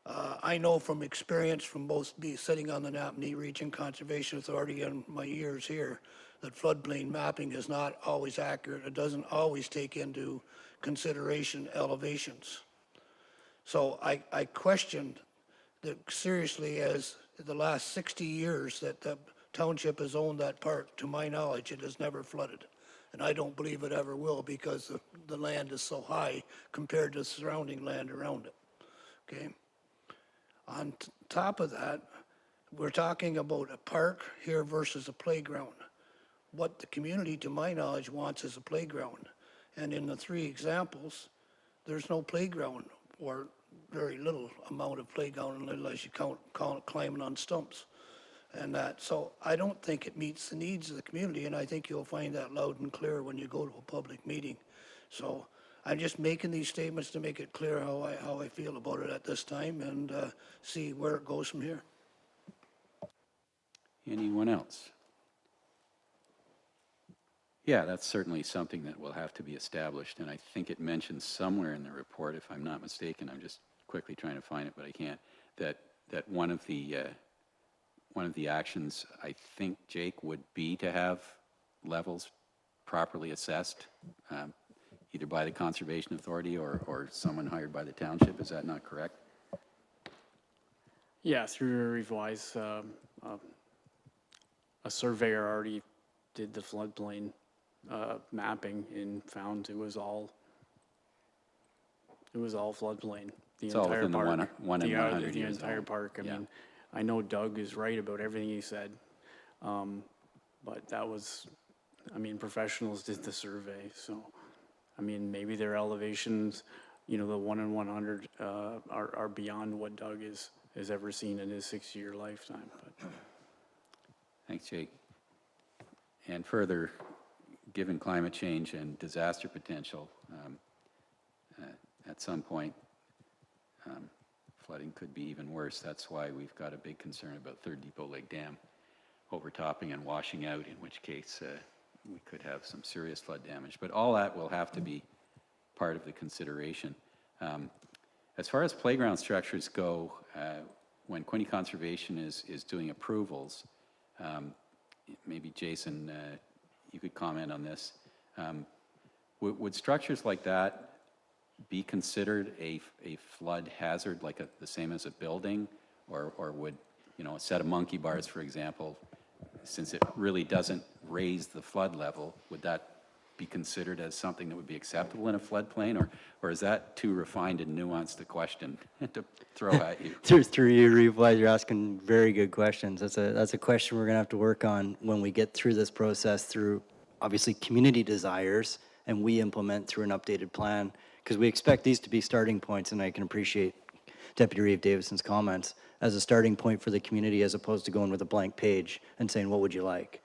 I know from experience from both be sitting on the Napanee Region Conservation Authority and my years here, that floodplain mapping is not always accurate. It doesn't always take into consideration elevations. So I questioned that seriously, as the last 60 years that the township has owned that park, to my knowledge, it has never flooded. And I don't believe it ever will because the land is so high compared to the surrounding land around it. Okay? On top of that, we're talking about a park here versus a playground. What the community, to my knowledge, wants is a playground. And in the 3 examples, there's no playground or very little amount of playground unless you call it climbing on stumps and that. So I don't think it meets the needs of the community, and I think you'll find that loud and clear when you go to a public meeting. So I'm just making these statements to make it clear how I feel about it at this time and see where it goes from here. Anyone else? Yeah, that's certainly something that will have to be established, and I think it mentions somewhere in the report, if I'm not mistaken, I'm just quickly trying to find it, but I can't, that one of the actions, I think, Jake, would be to have levels properly assessed, either by the Conservation Authority or someone hired by the township. Is that not correct? Yeah, through revise, a surveyor already did the floodplain mapping and found it was all floodplain. The It's all entire within the park. one in 100 The years entire zone. park. I Yeah. mean, I know Doug is right about everything he said, but that was, I mean, professionals did the survey, so, I mean, maybe their elevations, you know, the 1 in 100 are beyond what Doug has ever seen in his 6-year lifetime. But Thanks, Jake. And further, given climate change and disaster potential, at some point, flooding could be even worse. That's why we've got a big concern about Third Depot Lake Dam overtopping and washing out, in which case we could have some serious flood damage. But all that will have to be part of the consideration. As far as playground structures go, when Quinte Conservation is doing approvals, maybe Jason, you could comment on this. Would structures like that be considered a flood hazard, like the same as a building, or would, you know, a set of monkey bars, for example, since it really doesn't raise the flood level, would that be considered as something that would be acceptable in a floodplain, or is that too refined and nuanced a question to throw at you? Through you, Reeve, you're asking very good questions. That's a question we're gonna have to work on when we get through this process, through obviously community desires, and we implement through an updated plan, because we expect these to be starting points, and I can appreciate Deputy Reeve Davidson's comments as a starting point for the community, as opposed to going with a blank page and saying, what would you like?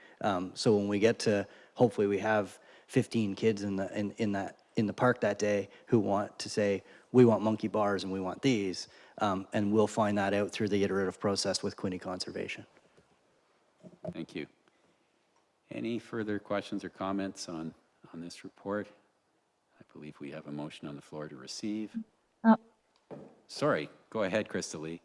So when we get to, hopefully we have 15 kids in the park that day who want to say, we want monkey bars and we want these, and we'll find that out through the iterative process with Quinte Conservation. Thank you. Any further questions or comments on this report? I believe we have a motion on the floor to receive. Oh. Sorry, go ahead, Krista Lee.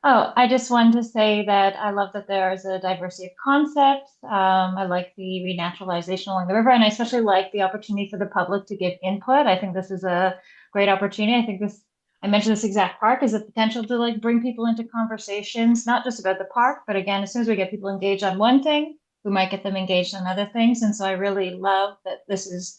Oh, I just wanted to say that I love that there is a diversity of concepts. I like the renaturalization along the river, and I especially like the opportunity for the public to give input. I think this is a great opportunity. I think I mentioned this exact park as a potential to like bring people into conversations, not just about the park, but again, as soon as we get people engaged on one thing, we might get them engaged on other things. And so I really love that this is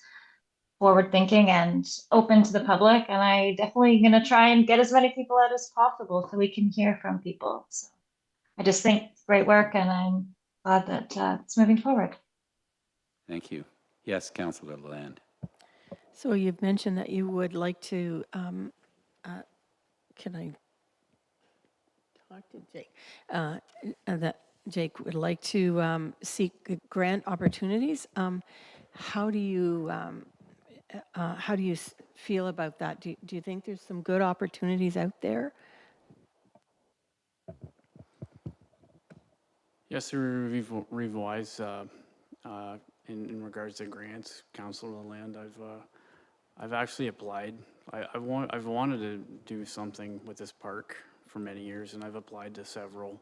forward thinking and open to the public, and I definitely going to try and get as many people out as possible so we can hear from people. So I just think great work, and I'm glad that it's moving forward. Thank you. Yes, Councillor Lalonde. So you've mentioned that you would like to, can I talk to Jake? That Jake would like to seek grant opportunities. how do you feel about that? Do you think there's some good opportunities out there? Yes, sir, revise, in regards to grants, Council of the Land, I've actually applied. I've wanted to do something with this park for many years, and I've applied to several,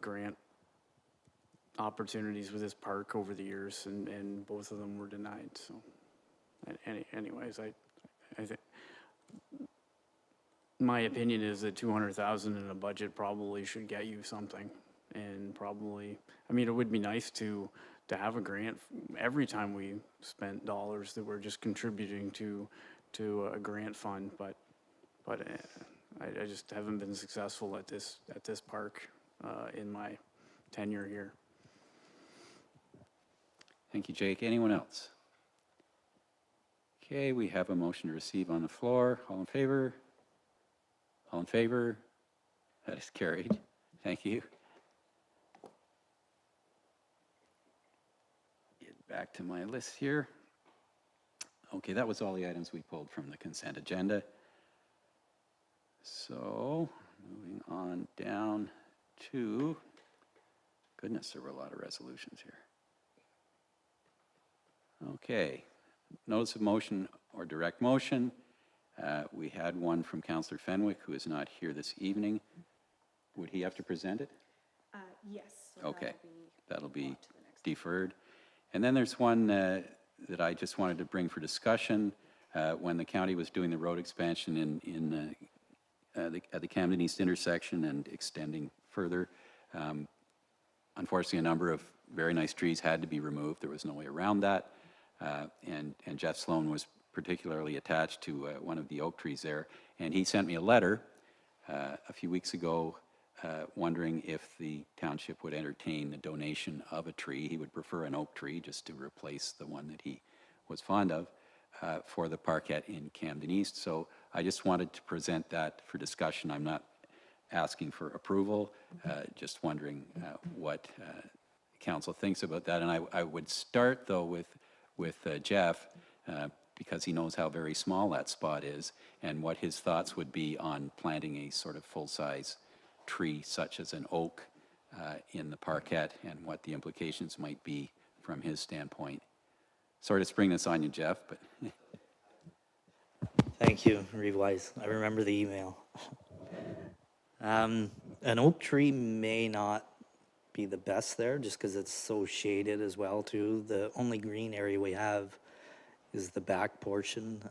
grant opportunities with this park over the years, and both of them were denied, so. Anyways, I think, my opinion is that 200,000 in a budget probably should get you something. And probably, I mean, it would be nice to have a grant every time we spent dollars that we're just contributing to a grant fund, but I just haven't been successful at this park in my tenure here. Thank you, Jake. Anyone else? Okay, we have a motion to receive on the floor. All in favor? All in favor? That is carried. Thank you. Get back to my list here. Okay, that was all the items we pulled from the consent agenda. So, moving on down to, goodness, there were a lot of resolutions here. Okay, notice of motion or direct motion. We had one from Councillor Fenwick, who is not here this evening. Would he have to present it? Yes. Okay, that'll be deferred. And then there's one that I just wanted to bring for discussion. When the county was doing the road expansion at the Camden East intersection and extending further, unfortunately, a number of very nice trees had to be removed. There was no way around that. And Jeff Sloan was particularly attached to one of the oak trees there. And he sent me a letter a few weeks ago wondering if the township would entertain the donation of a tree. He would prefer an oak tree just to replace the one that he was fond of for the parkette in Camden East. So I just wanted to present that for discussion. I'm not asking for approval, just wondering what council thinks about that. And I would start, though, with Jeff, because he knows how very small that spot is, and what his thoughts would be on planting a sort of full-size tree such as an oak in the parkette, and what the implications might be from his standpoint. Sorry to spring this on you, Jeff, but... Thank you, Revise. I remember the email. An oak tree may not be the best there, just because it's so shaded as well, too. The only green area we have is the back portion.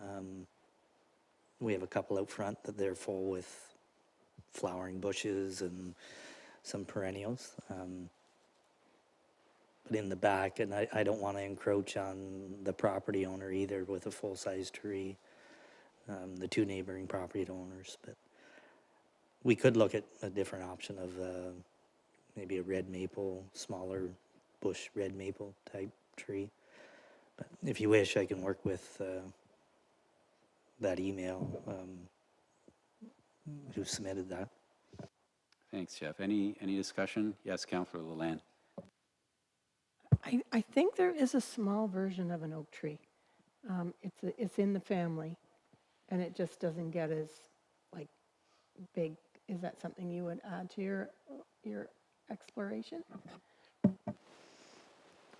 We have a couple out front that they're full with flowering bushes and some perennials. But in the back, and I don't want to encroach on the property owner either with a full-size tree, the two neighboring property owners. But we could look at a different option of maybe a red maple, smaller bush red maple type tree. But if you wish, I can work with that email, who submitted that. Thanks, Jeff. Any discussion? Yes, Councillor Lalonde. I think there is a small version of an oak tree. It's in the family, and it just doesn't get as like big. Is that something you would add to your exploration?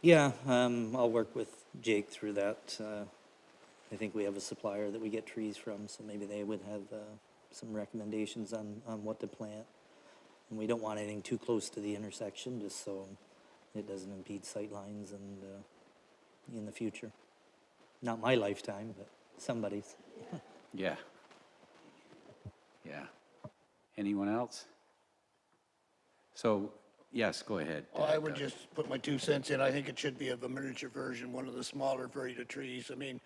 Yeah, I'll work with Jake through that. I think we have a supplier that we get trees from, so maybe they would have some recommendations on what to plant. And we don't want anything too close to the intersection, just so it doesn't impede sight lines and in the future. Not my lifetime, but somebody's. Yeah. Yeah. Anyone else? So, yes, go ahead. Well, I would just put my 2 cents in. I think it should be of a miniature version, one of the smaller variegated trees. I mean,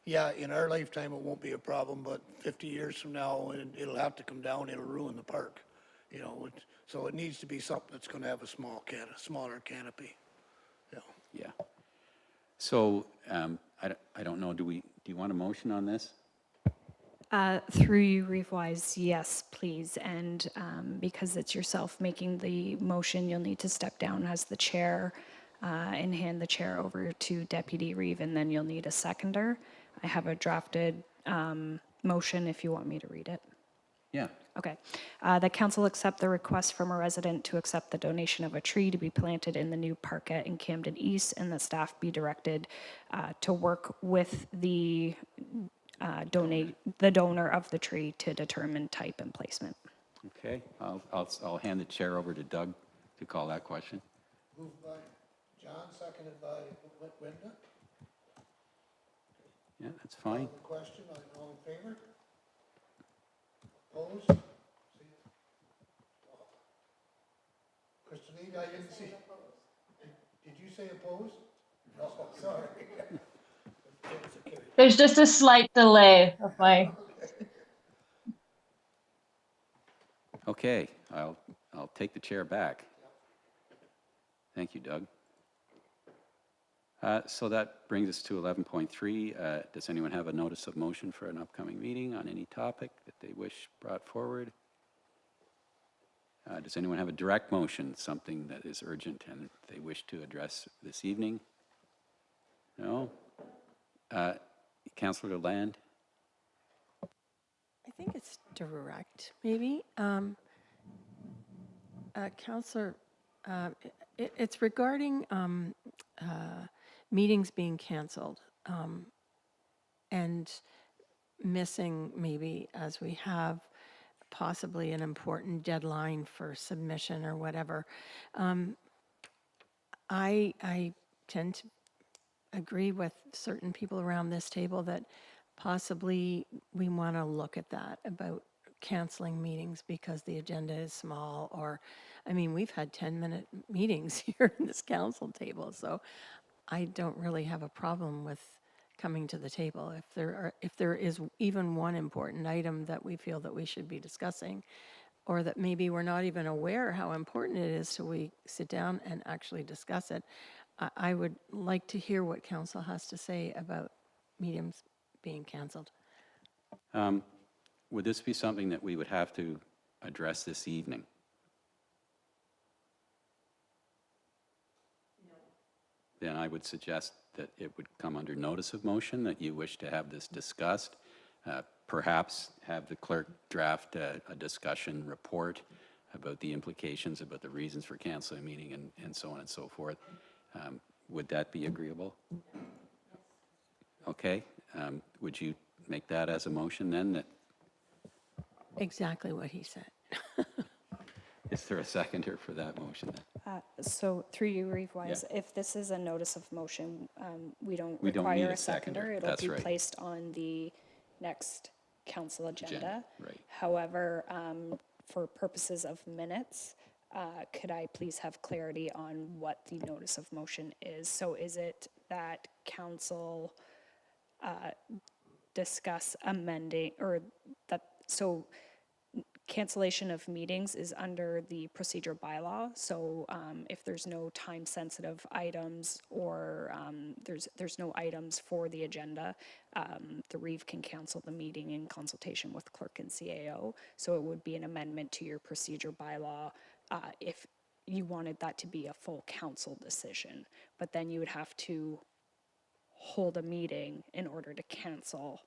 yeah, in our lifetime, it won't be a problem, but 50 years from now, it'll have to come down, it'll ruin the park. You know, so it needs to be something that's going to have a smaller canopy. Yeah. Yeah. So, I don't know, do you want a motion on this? Through you, Reeve-Wise, yes, please. And because it's yourself making the motion, you'll need to step down as the chair and hand the chair over to Deputy Reeve, and then you'll need a seconder. I have a drafted motion if you want me to read it. Yeah. Okay. That council accept the request from a resident to accept the donation of a tree to be planted in the new parkette in Camden East, and that staff be directed to work with the donor of the tree to determine type and placement. Okay, I'll hand the chair over to Doug to call that question. Moved by John, seconded by Linda. Yeah, that's fine. The question, all in favor? Opposed? Christine, I didn't see. Did you say opposed? No, sorry. There's just a slight delay of my. Okay, I'll take the chair back. Thank you, Doug. So that brings us to 11.3. Does anyone have a notice of motion for an upcoming meeting on any topic that they wish brought forward? Does anyone have a direct motion, something that is urgent and they wish to address this evening? No? Councillor Land? I think it's direct, maybe. Counselor, it's regarding meetings being canceled and missing, maybe, as we have possibly an important deadline for submission or whatever. I tend to agree with certain people around this table that possibly we want to look at that, about canceling meetings because the agenda is small, or, I mean, we've had 10-minute meetings here in this council table, so I don't really have a problem with coming to the table. If there is even one important item that we feel that we should be discussing, or that maybe we're not even aware how important it is till we sit down and actually discuss it, I would like to hear what council has to say about meetings being canceled. Would this be something that we would have to address this evening? No. Then I would suggest that it would come under notice of motion, that you wish to have this discussed. Perhaps have the clerk draft a discussion report about the implications, about the reasons for canceling a meeting, and so on and so forth. Would that be agreeable? Okay. Would you make that as a motion then? That Exactly what he said. is there a seconder for that motion then? So through you, Reeve-Wise, if this is a notice of motion, we don't need require a a seconder. seconder. It'll That's be right. placed on the next council agenda. Right. However, for purposes of minutes, could I please have clarity on what the notice of motion is? So is it that council discuss amending, or that, so cancellation of meetings is under the procedure bylaw. So if there's no time sensitive items, or there's no items for the agenda, the Reeve can cancel the meeting in consultation with clerk and CAO. So it would be an amendment to your procedure bylaw if you wanted that to be a full council decision. But then you would have to hold a meeting in order to cancel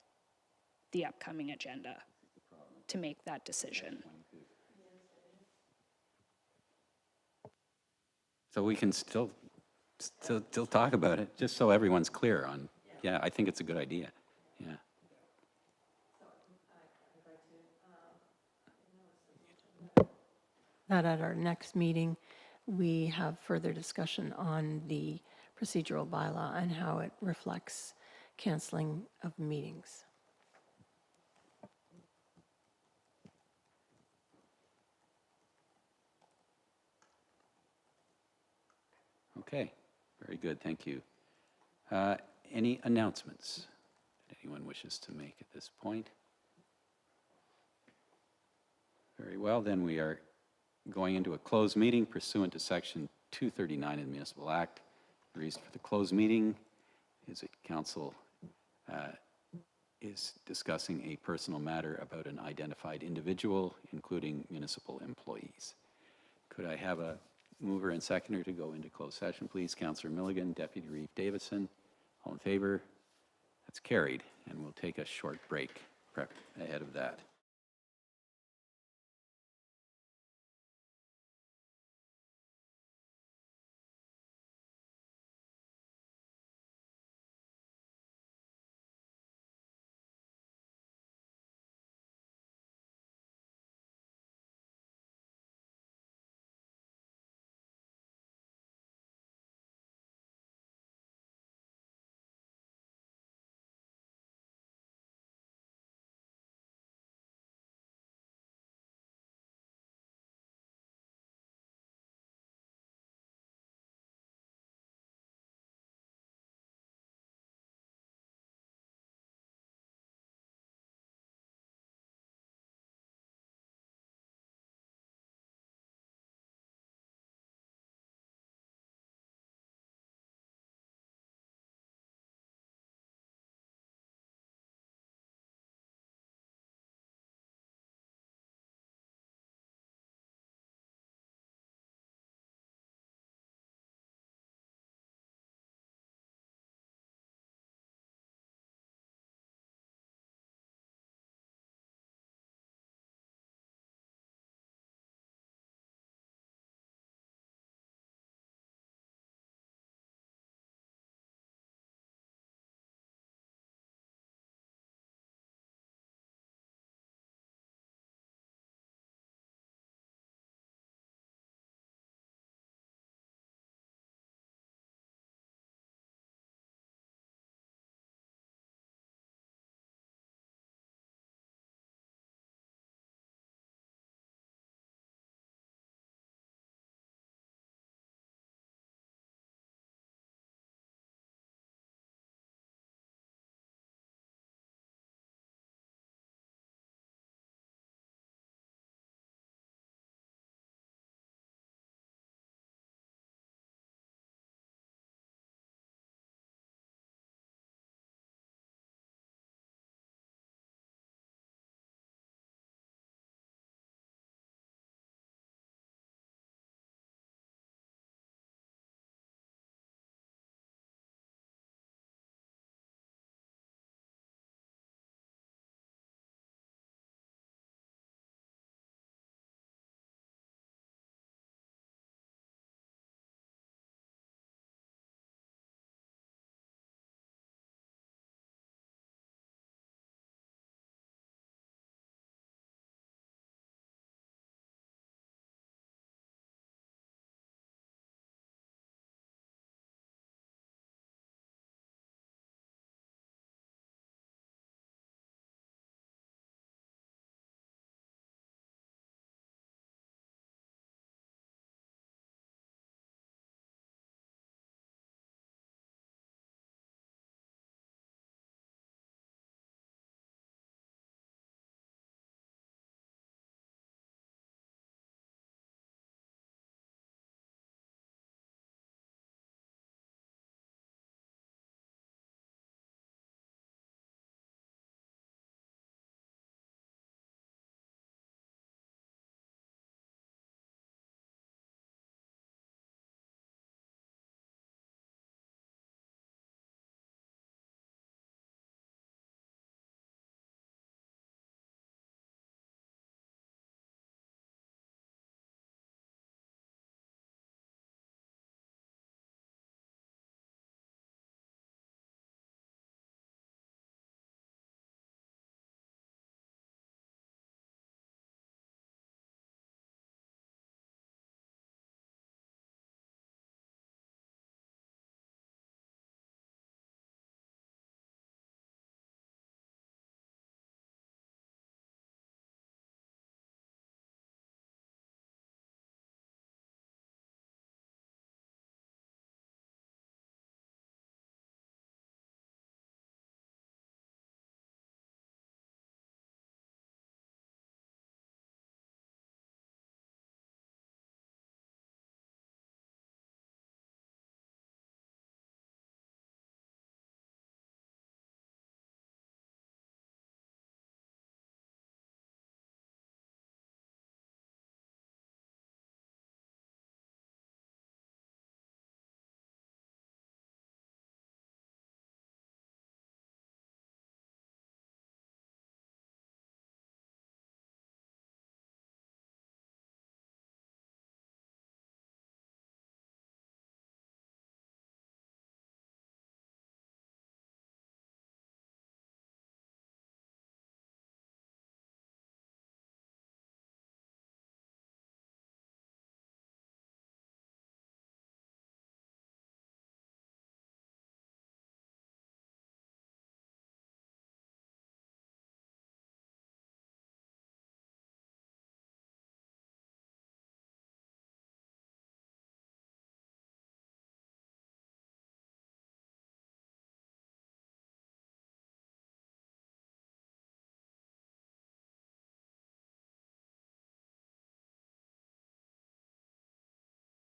the upcoming agenda to make that decision. So we can still talk about it, just so everyone's clear on, yeah, I think it's a good idea. Yeah. That at our next meeting, we have further discussion on the procedural bylaw and how it reflects canceling of meetings. Okay, very good, thank you. Any announcements that anyone wishes to make at this point? Very well, then we are going into a closed meeting pursuant to Section 239 of the Municipal Act. The reason for the closed meeting is that council is discussing a personal matter about an identified individual, including municipal employees. Could I have a mover and seconder to go into closed session, please. Councillor Milligan, Deputy Reeve Davison. All in favor? That's carried. And we'll take a short break ahead of that.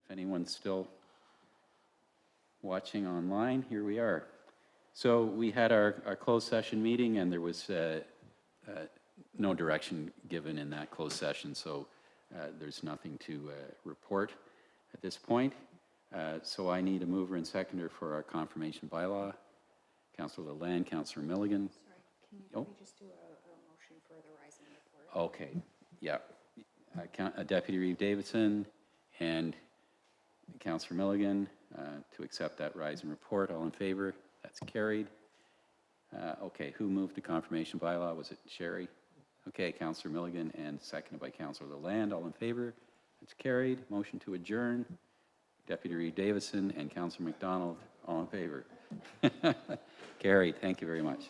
If anyone's still watching online, here we are. So we had our closed session meeting, and there was no direction given in that closed session, so there's nothing to report at this point. So I need a mover and seconder for our confirmation bylaw. Councillor Lalande, Councillor Milligan. Sorry, can we just do a motion for the rise and report? Okay, yeah. Deputy Reeve Davidson and Councillor Milligan to accept that rise and report. All in favor? That's carried. Okay, who moved the confirmation bylaw? Was it Sherry? Okay, Councillor Milligan and seconded by Councillor Lalande. All in favor? That's carried. Motion to adjourn. Deputy Reeve Davidson and Councillor McDonald. All in favor? Carried. Thank you very much.